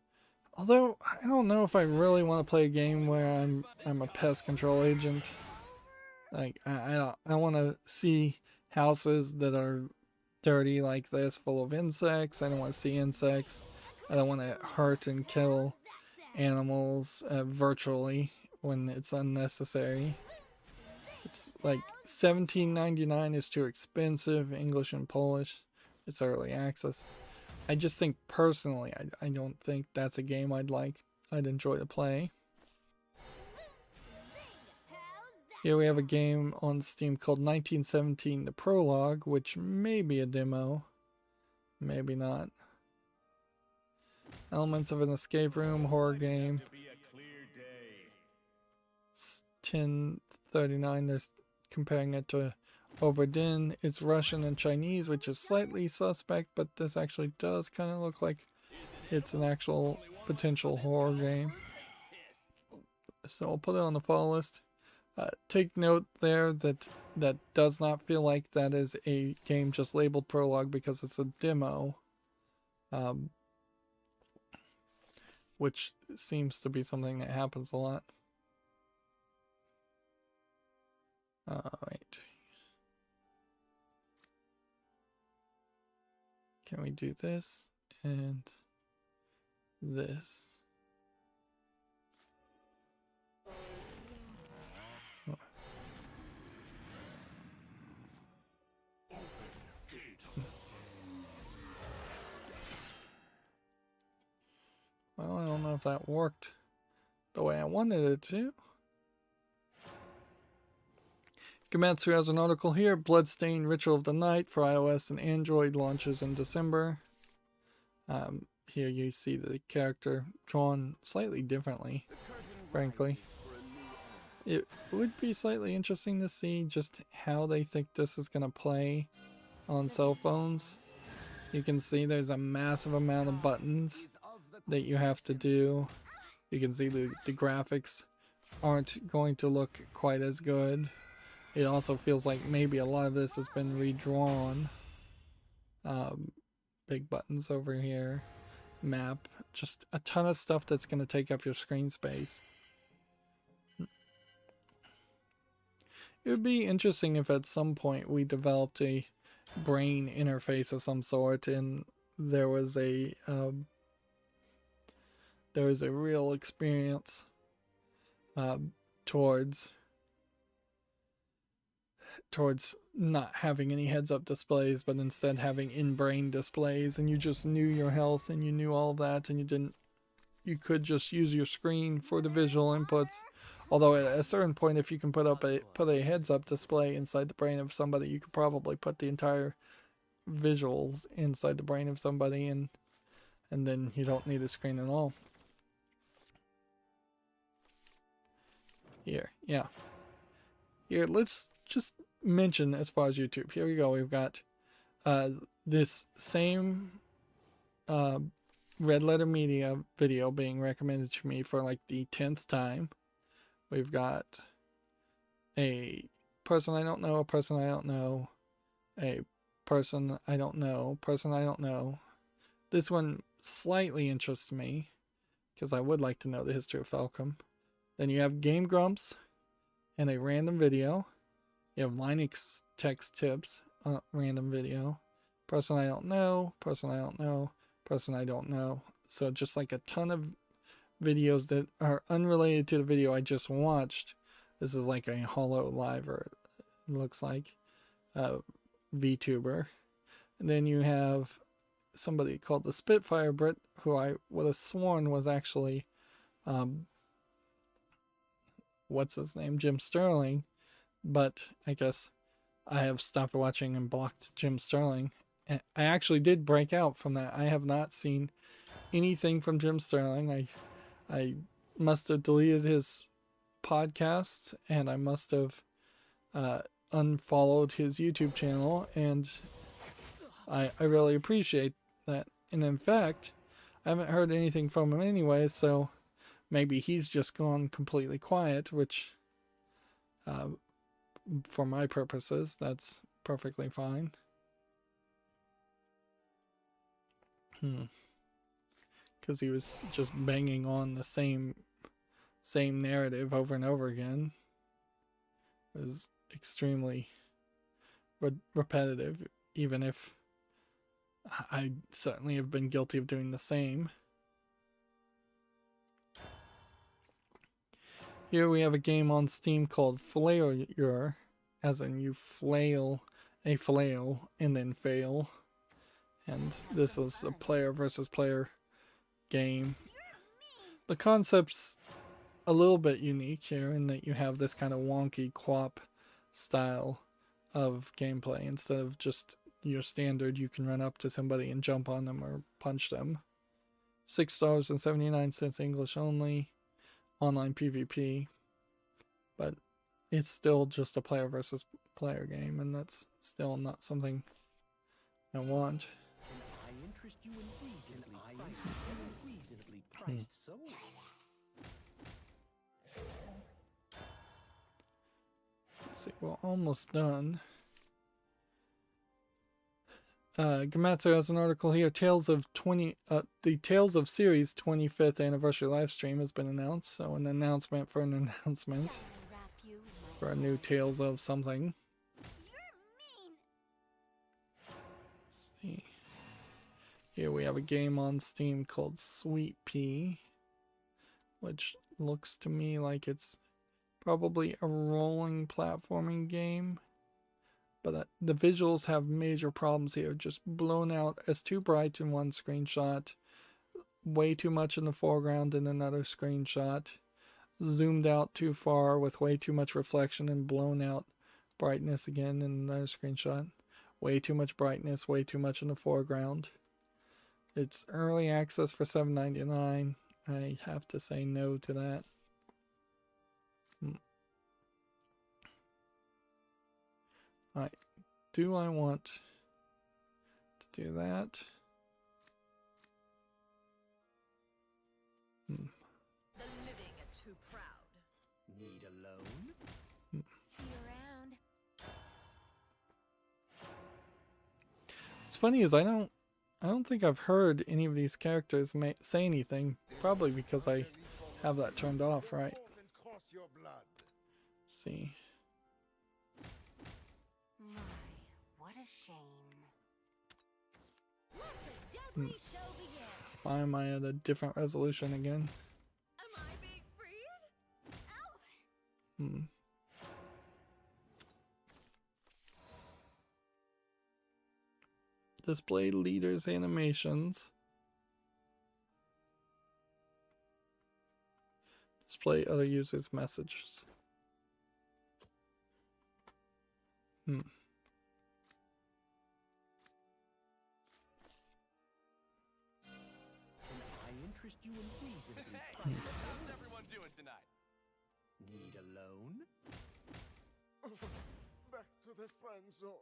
Speaker 1: Although I don't know if I really want to play a game where I'm a pest control agent. Like I want to see houses that are dirty like this, full of insects. I don't want to see insects. I don't want to hurt and kill animals virtually when it's unnecessary. It's like $17.99 is too expensive, English and Polish. It's early access. I just think personally, I don't think that's a game I'd enjoy to play. Here we have a game on Steam called 1917 The Prologue, which may be a demo, maybe not. Elements of an escape room horror game. It's 10.39. They're comparing it to Oberdin. It's Russian and Chinese, which is slightly suspect, but this actually does kind of look like it's an actual potential horror game. So I'll put it on the follow list. Take note there that that does not feel like that is a game just labeled Prologue because it's a demo. Which seems to be something that happens a lot. Alright. Can we do this and this? Well, I don't know if that worked the way I wanted it to. Codemasters has an article here. Bloodstained Ritual of the Night for iOS and Android launches in December. Here you see the character drawn slightly differently, frankly. It would be slightly interesting to see just how they think this is going to play on cell phones. You can see there's a massive amount of buttons that you have to do. You can see the graphics aren't going to look quite as good. It also feels like maybe a lot of this has been redrawn. Big buttons over here. Map. Just a ton of stuff that's going to take up your screen space. It would be interesting if at some point we developed a brain interface of some sort and there was a real experience towards not having any heads-up displays, but instead having in-brain displays, and you just knew your health and you knew all of that, and you could just use your screen for the visual inputs. Although at a certain point, if you can put a heads-up display inside the brain of somebody, you could probably put the entire visuals inside the brain of somebody, and then you don't need a screen at all. Here, let's just mention as far as YouTube. Here we go. We've got this same Red Letter Media video being recommended to me for like the 10th time. We've got a person I don't know, a person I don't know, a person I don't know, person I don't know. This one slightly interests me because I would like to know the history of Falcom. Then you have Game Grumps and a random video. You have Linux text tips, random video. Person I don't know, person I don't know, person I don't know. So just like a ton of videos that are unrelated to the video I just watched. This is like a Hollow Liver, it looks like, VTuber. And then you have somebody called the Spitfire Brit, who I would have sworn was actually, what's his name, Jim Sterling. But I guess I have stopped watching and blocked Jim Sterling. And I actually did break out from that. I have not seen anything from Jim Sterling. I must have deleted his podcasts, and I must have unfollowed his YouTube channel, and I really appreciate that. And in fact, I haven't heard anything from him anyway, so maybe he's just gone completely quiet, which for my purposes, that's perfectly fine. Because he was just banging on the same narrative over and over again. It was extremely repetitive, even if I certainly have been guilty of doing the same. Here we have a game on Steam called Flailure, as in you flail a flail and then fail. And this is a player versus player game. The concept's a little bit unique here in that you have this kind of wonky QWOP style of gameplay. Instead of just your standard, you can run up to somebody and jump on them or punch them. $6.79 English only. Online PvP. But it's still just a player versus player game, and that's still not something I want.
Speaker 2: I interest you in reasonably priced souls.
Speaker 1: Let's see, we're almost done. Gamatsu has an article here. The Tales of Series 25th anniversary live stream has been announced. So an announcement for an announcement for a new Tales of something. Let's see. Here we have a game on Steam called Sweet Pea, which looks to me like it's probably a rolling platforming game. But the visuals have major problems here. Just blown out as too bright in one screenshot. Way too much in the foreground in another screenshot. Zoomed out too far with way too much reflection and blown out brightness again in another screenshot. Way too much brightness, way too much in the foreground. It's early access for $7.99. I have to say no to that. Alright, do I want to do that?
Speaker 3: The living are too proud.
Speaker 2: Need a loan?
Speaker 4: See you around.
Speaker 1: What's funny is I don't think I've heard any of these characters say anything. Probably because I have that turned off, right? Let's see.
Speaker 4: My, what a shame.
Speaker 3: Let the deadly show begin.
Speaker 1: Why am I at a different resolution again?
Speaker 3: Am I being freed? Ow!
Speaker 1: Display leaders animations. Display other users' messages.
Speaker 2: I interest you in reasonably
Speaker 5: Hey, how's everyone doing tonight?
Speaker 2: Need a loan? Back to the friend zone.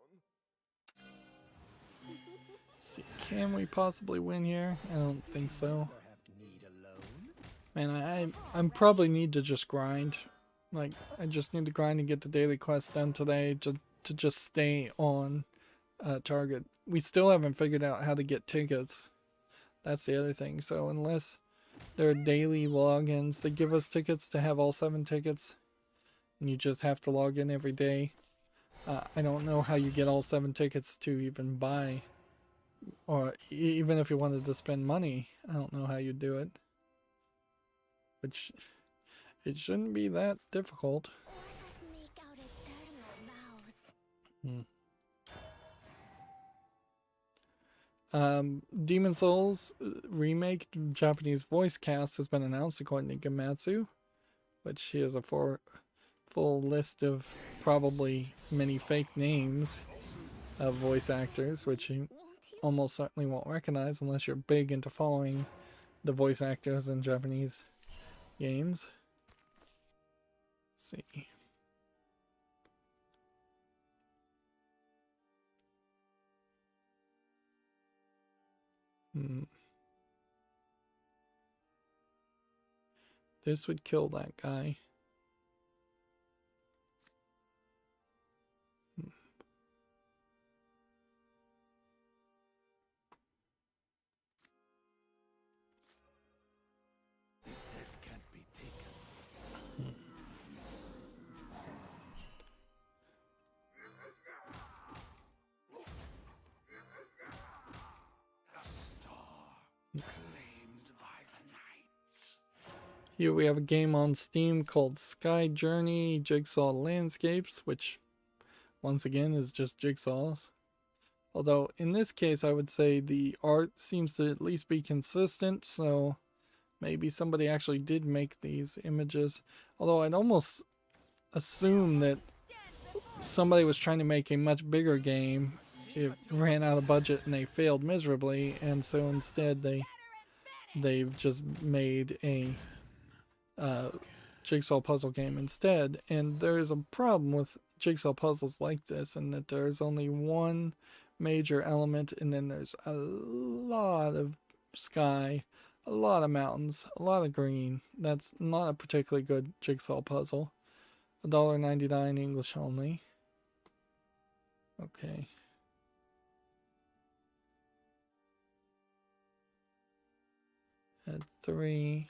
Speaker 1: See, can we possibly win here? I don't think so.
Speaker 2: Need a loan?
Speaker 1: Man, I probably need to just grind. Like, I just need to grind and get the daily quest done today to just stay on target. We still haven't figured out how to get tickets. That's the other thing. So unless there are daily logins that give us tickets to have all 7 tickets, and you just have to log in every day, I don't know how you get all 7 tickets to even buy, or even if you wanted to spend money, I don't know how you do it. Which, it shouldn't be that difficult.
Speaker 4: Let us make out eternal vows.
Speaker 1: Demon Souls remake Japanese voice cast has been announced according to Gamatsu, which he has a full list of probably many fake names of voice actors, which you almost certainly won't recognize unless you're big into following the voice actors in Japanese games. Let's see. This would kill that guy. Here we have a game on Steam called Sky Journey Jigsaw Landscapes, which once again is just jigsaws. Although in this case I would say the art seems to at least be consistent, so maybe somebody actually did make these images. Although I'd almost assume that somebody was trying to make a much bigger game. It ran out of budget and they failed miserably, and so instead they've just made a jigsaw puzzle game instead. And there is a problem with jigsaw puzzles like this, in that there's only one major element, and then there's a lot of sky, a lot of mountains, a lot of green. That's not a particularly good jigsaw puzzle. $1.99 English only. Okay. At 3.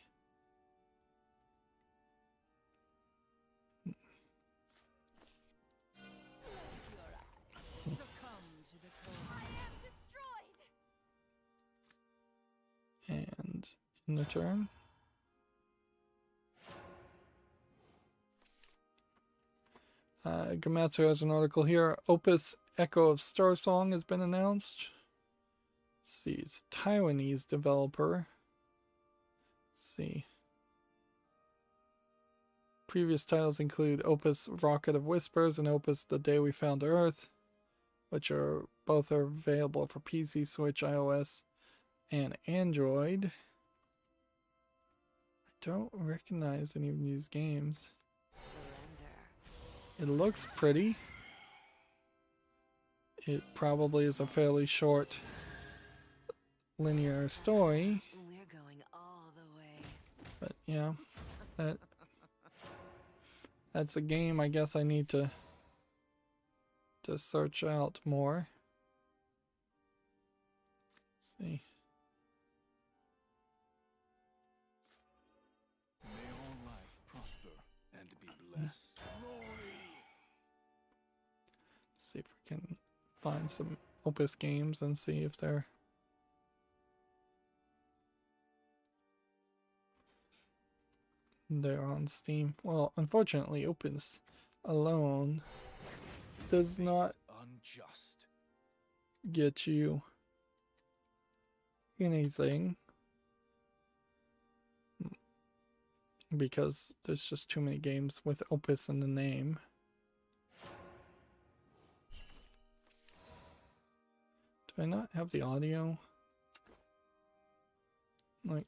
Speaker 1: And in the turn. Codemasters has an article here. Opus Echo of Star Song has been announced. Let's see, it's Taiwanese developer. Let's see. Previous titles include Opus Rocket of Whispers and Opus The Day We Found Earth, which are both available for PC, Switch, iOS, and Android. I don't recognize any of these games. It looks pretty. It probably is a fairly short linear story.
Speaker 4: We're going all the way.
Speaker 1: But yeah, that's a game I guess I need to search out more. Let's see.
Speaker 2: May all life prosper and be blessed.
Speaker 1: See if we can find some Opus games and see if they're on Steam. Well, unfortunately, Opus alone does not
Speaker 2: Unjust.
Speaker 1: get you anything, because there's just too many games with Opus in the name. Do I not have the audio? Like,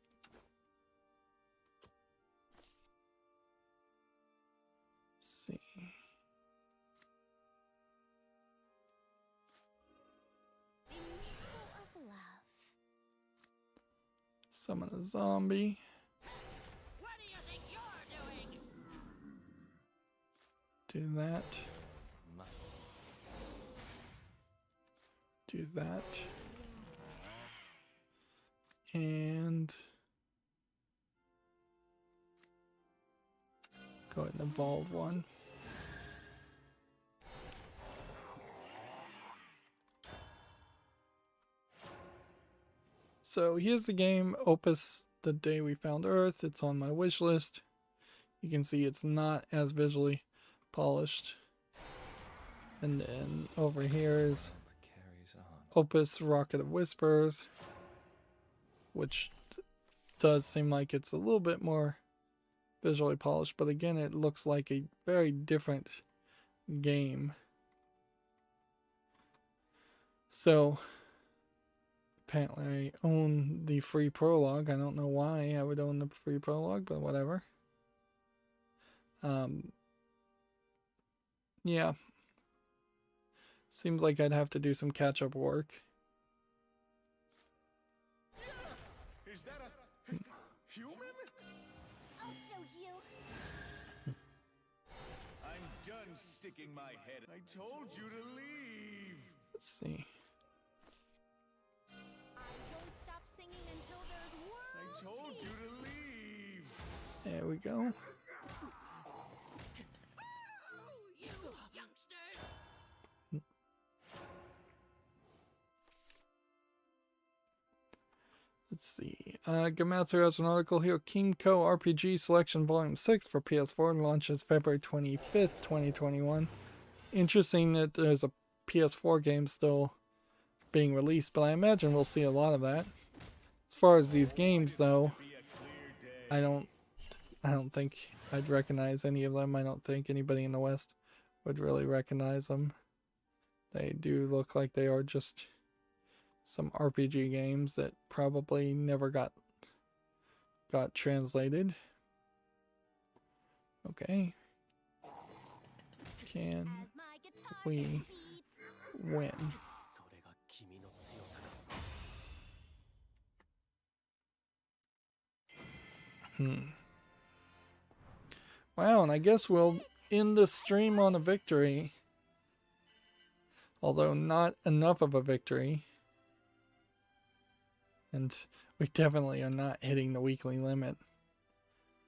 Speaker 1: see. Summon a zombie.
Speaker 3: What do you think you're doing?
Speaker 1: Do that. Do that. And go ahead and evolve one. So here's the game, Opus The Day We Found Earth. It's on my wish list. You can see it's not as visually polished. And then over here is Opus Rocket of Whispers, which does seem like it's a little bit more visually polished, but again, it looks like a very different game. So apparently I own the free prologue. I don't know why I would own the free prologue, but whatever. Yeah. Seems like I'd have to do some catch-up work.
Speaker 2: Is that a human?
Speaker 3: I'll show you.
Speaker 2: I'm done sticking my head. I told you to leave.
Speaker 1: Let's see.
Speaker 3: I won't stop singing until there's world
Speaker 2: I told you to leave.
Speaker 1: There we go.
Speaker 3: you youngsters!
Speaker 1: Let's see. Codemasters has an article here. Kimco RPG Selection Volume 6 for PS4 launches February 25th, 2021. Interesting that there's a PS4 game still being released, but I imagine we'll see a lot of that. As far as these games, though, I don't think I'd recognize any of them. I don't think anybody in the West would really recognize them. They do look like they are just some RPG games that probably never got translated. Okay. Can we win? Wow, and I guess we'll end the stream on a victory. Although not enough of a victory. And we definitely are not hitting the weekly limit.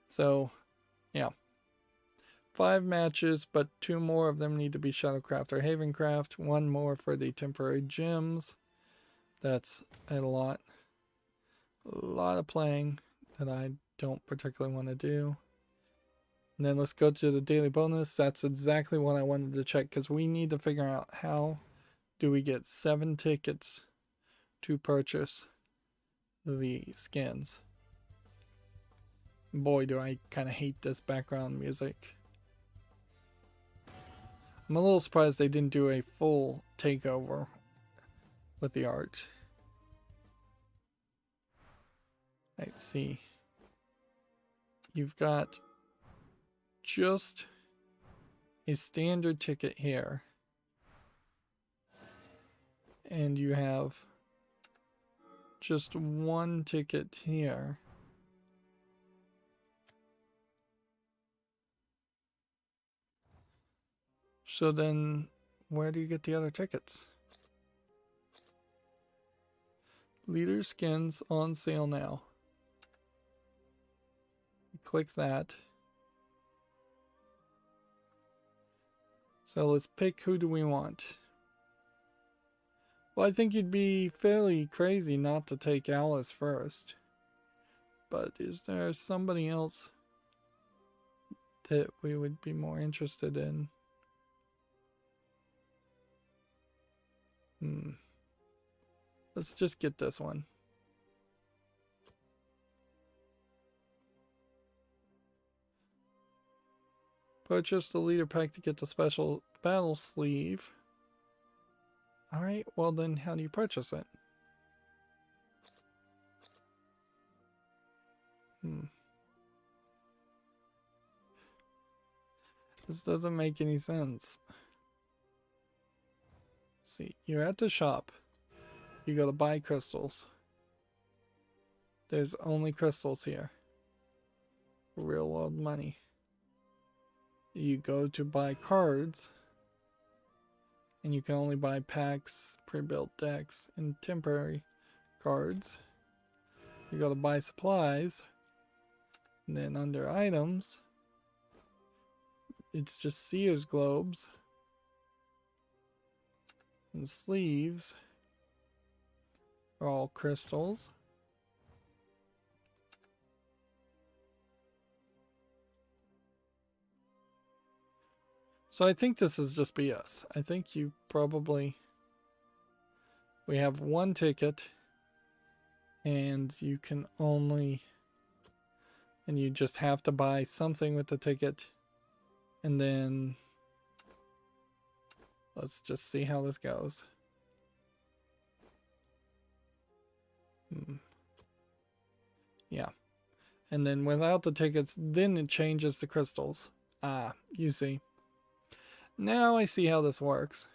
Speaker 1: So, yeah. 5 matches, but 2 more of them need to be Shadowcraft or Havencraft. 1 more for the temporary gyms. That's a lot of playing that I don't particularly want to do. And then let's go to the daily bonus. That's exactly what I wanted to check, because we need to figure out how do we get 7 tickets to purchase the skins. Boy, do I kind of hate this background music. I'm a little surprised they didn't do a full takeover with the art. Let's see. You've got just a standard ticket here. And you have just 1 ticket here. So then, where do you get the other tickets? Leader skins on sale now. Click that. So let's pick, who do we want? Well, I think you'd be fairly crazy not to take Alice first. But is there somebody else that we would be more interested in? Let's just get this one. Purchase the leader pack to get the special battle sleeve. Alright, well then how do you purchase it? This doesn't make any sense. See, you're at the shop. You go to buy crystals. There's only crystals here. Real world money. You go to buy cards. And you can only buy packs, pre-built decks, and temporary cards. You go to buy supplies. And then under items, it's just Seer's globes. And sleeves are all crystals. So I think this is just BS. I think you probably... We have 1 ticket. And you can only... And you just have to buy something with the ticket. And then... Let's just see how this goes. Yeah. And then without the tickets, then it changes the crystals. Ah, you see. Now I see how this works.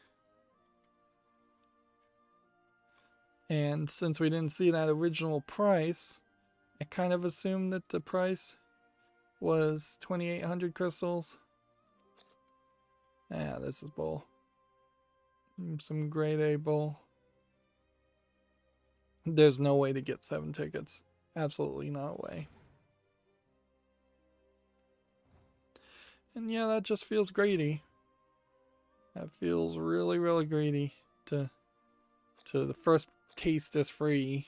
Speaker 1: And since we didn't see that original price, I kind of assumed that the price was 2,800 crystals. Ah, this is bull. Some grade A bull. There's no way to get 7 tickets. Absolutely not a way. And yeah, that just feels greedy. That feels really, really greedy to the first taste is free.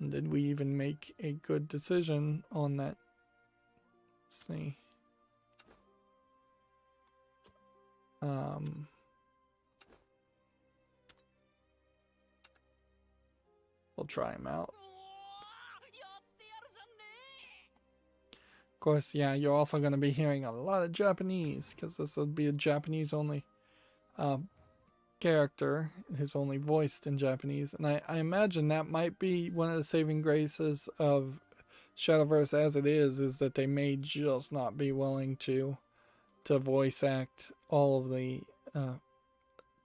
Speaker 1: And did we even make a good decision on that? Let's see. We'll try him out. Of course, yeah, you're also going to be hearing a lot of Japanese, because this will be a Japanese only character who's only voiced in Japanese. And I imagine that might be one of the saving graces of Shadowverse as it is that they may just not be willing to voice act all of the,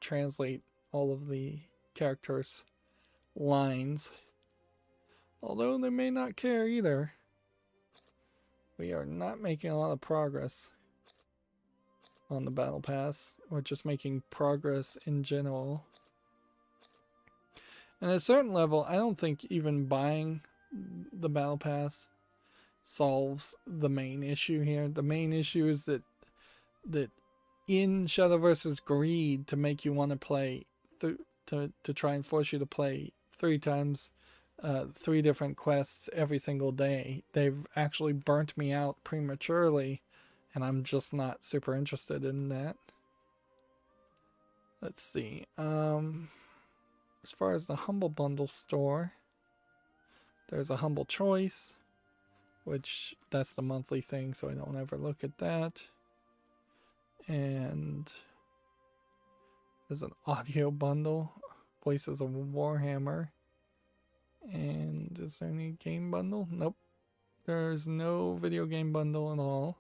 Speaker 1: translate all of the characters' lines. Although they may not care either. We are not making a lot of progress on the battle pass. We're just making progress in general. And at a certain level, I don't think even buying the battle pass solves the main issue here. The main issue is that in Shadowverse's greed to make you want to play, to try and force you to play 3 times 3 different quests every single day, they've actually burnt me out prematurely, and I'm just not super interested in that. Let's see. As far as the Humble Bundle store, there's a Humble Choice, which that's the monthly thing, so I don't ever look at that. And there's an audio bundle, Voices of Warhammer. And is there any game bundle? Nope. There's no video game bundle at all.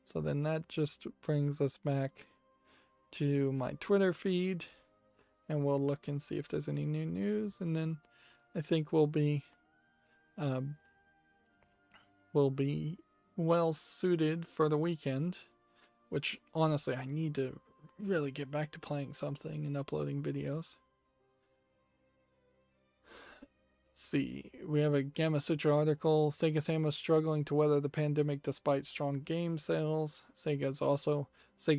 Speaker 1: So then that just brings us back to my Twitter feed. And we'll look and see if there's any new news. And then I think we'll be well suited for the weekend. Which honestly, I need to really get back to playing something and uploading videos. See, we have a Gamma Sutra article. Sega Sammy struggling to weather the pandemic despite strong game sales. Sega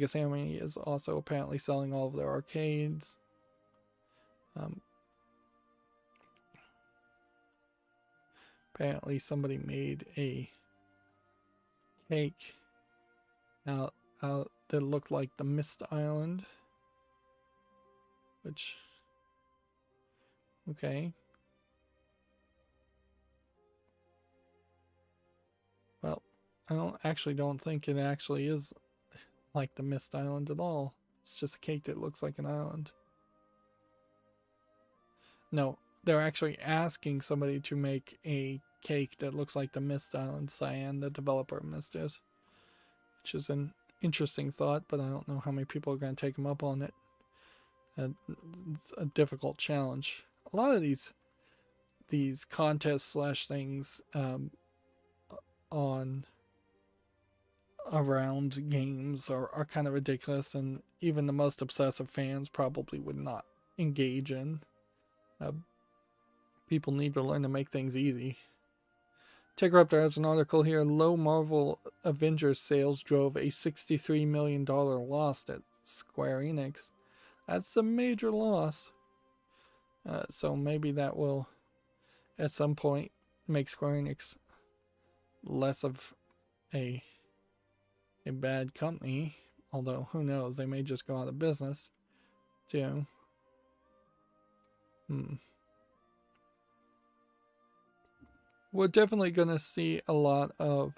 Speaker 1: Sammy is also apparently selling all of their arcades. Apparently somebody made a cake out that looked like the Mist Island, which, okay. Well, I don't think it actually is like the Mist Island at all. It's just a cake that looks like an island. No, they're actually asking somebody to make a cake that looks like the Mist Island Cyan, the developer of Mist is. Which is an interesting thought, but I don't know how many people are going to take them up on it. It's a difficult challenge. A lot of these contests / things on around games are kind of ridiculous, and even the most obsessive fans probably would not engage in. People need to learn to make things easy. TechRaptor has an article here. Low Marvel Avengers sales drove a $63 million loss at Square Enix. That's a major loss. So maybe that will, at some point, make Square Enix less of a bad company. Although, who knows, they may just go out of business, too. We're definitely going to see a lot of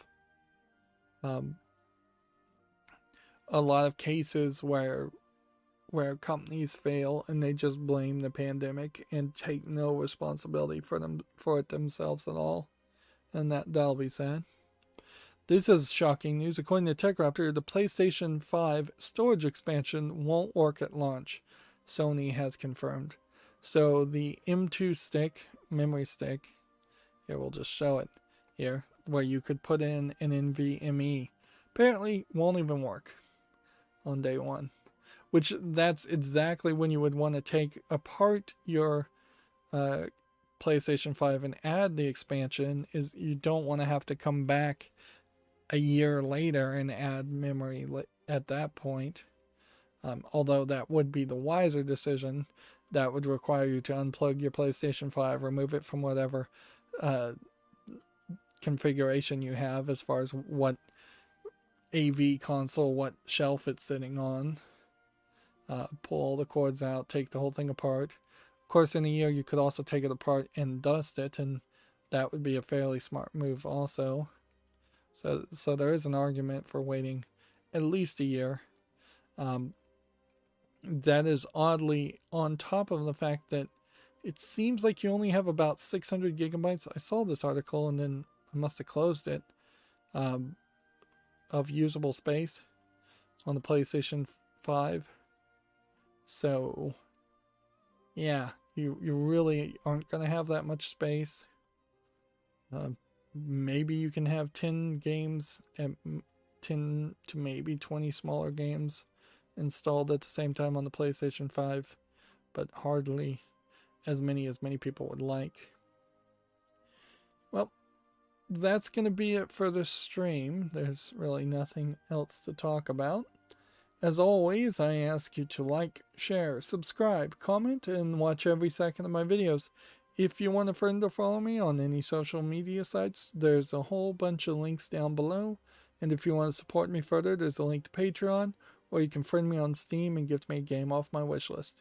Speaker 1: cases where companies fail and they just blame the pandemic and take no responsibility for it themselves at all, and that'll be sad. This is shocking news. According to TechRaptor, the PlayStation 5 storage expansion won't work at launch, Sony has confirmed. So the M2 stick, memory stick, here we'll just show it here, where you could put in an NVMe, apparently won't even work on day one. Which that's exactly when you would want to take apart your PlayStation 5 and add the expansion, is you don't want to have to come back a year later and add memory at that point. Although that would be the wiser decision, that would require you to unplug your PlayStation 5, remove it from whatever configuration you have as far as what AV console, what shelf it's sitting on. Pull all the cords out, take the whole thing apart. Of course, in a year you could also take it apart and dust it, and that would be a fairly smart move also. So there is an argument for waiting at least a year. That is oddly on top of the fact that it seems like you only have about 600 gigabytes. I saw this article and then I must have closed it, of usable space on the PlayStation 5. So yeah, you really aren't going to have that much space. Maybe you can have 10 games, and 10 to maybe 20 smaller games installed at the same time on the PlayStation 5, but hardly as many people would like. Well, that's going to be it for this stream. There's really nothing else to talk about. As always, I ask you to like, share, subscribe, comment, and watch every second of my videos. If you want a friend to follow me on any social media sites, there's a whole bunch of links down below. And if you want to support me further, there's a link to Patreon, or you can friend me on Steam and gift me a game off my wishlist.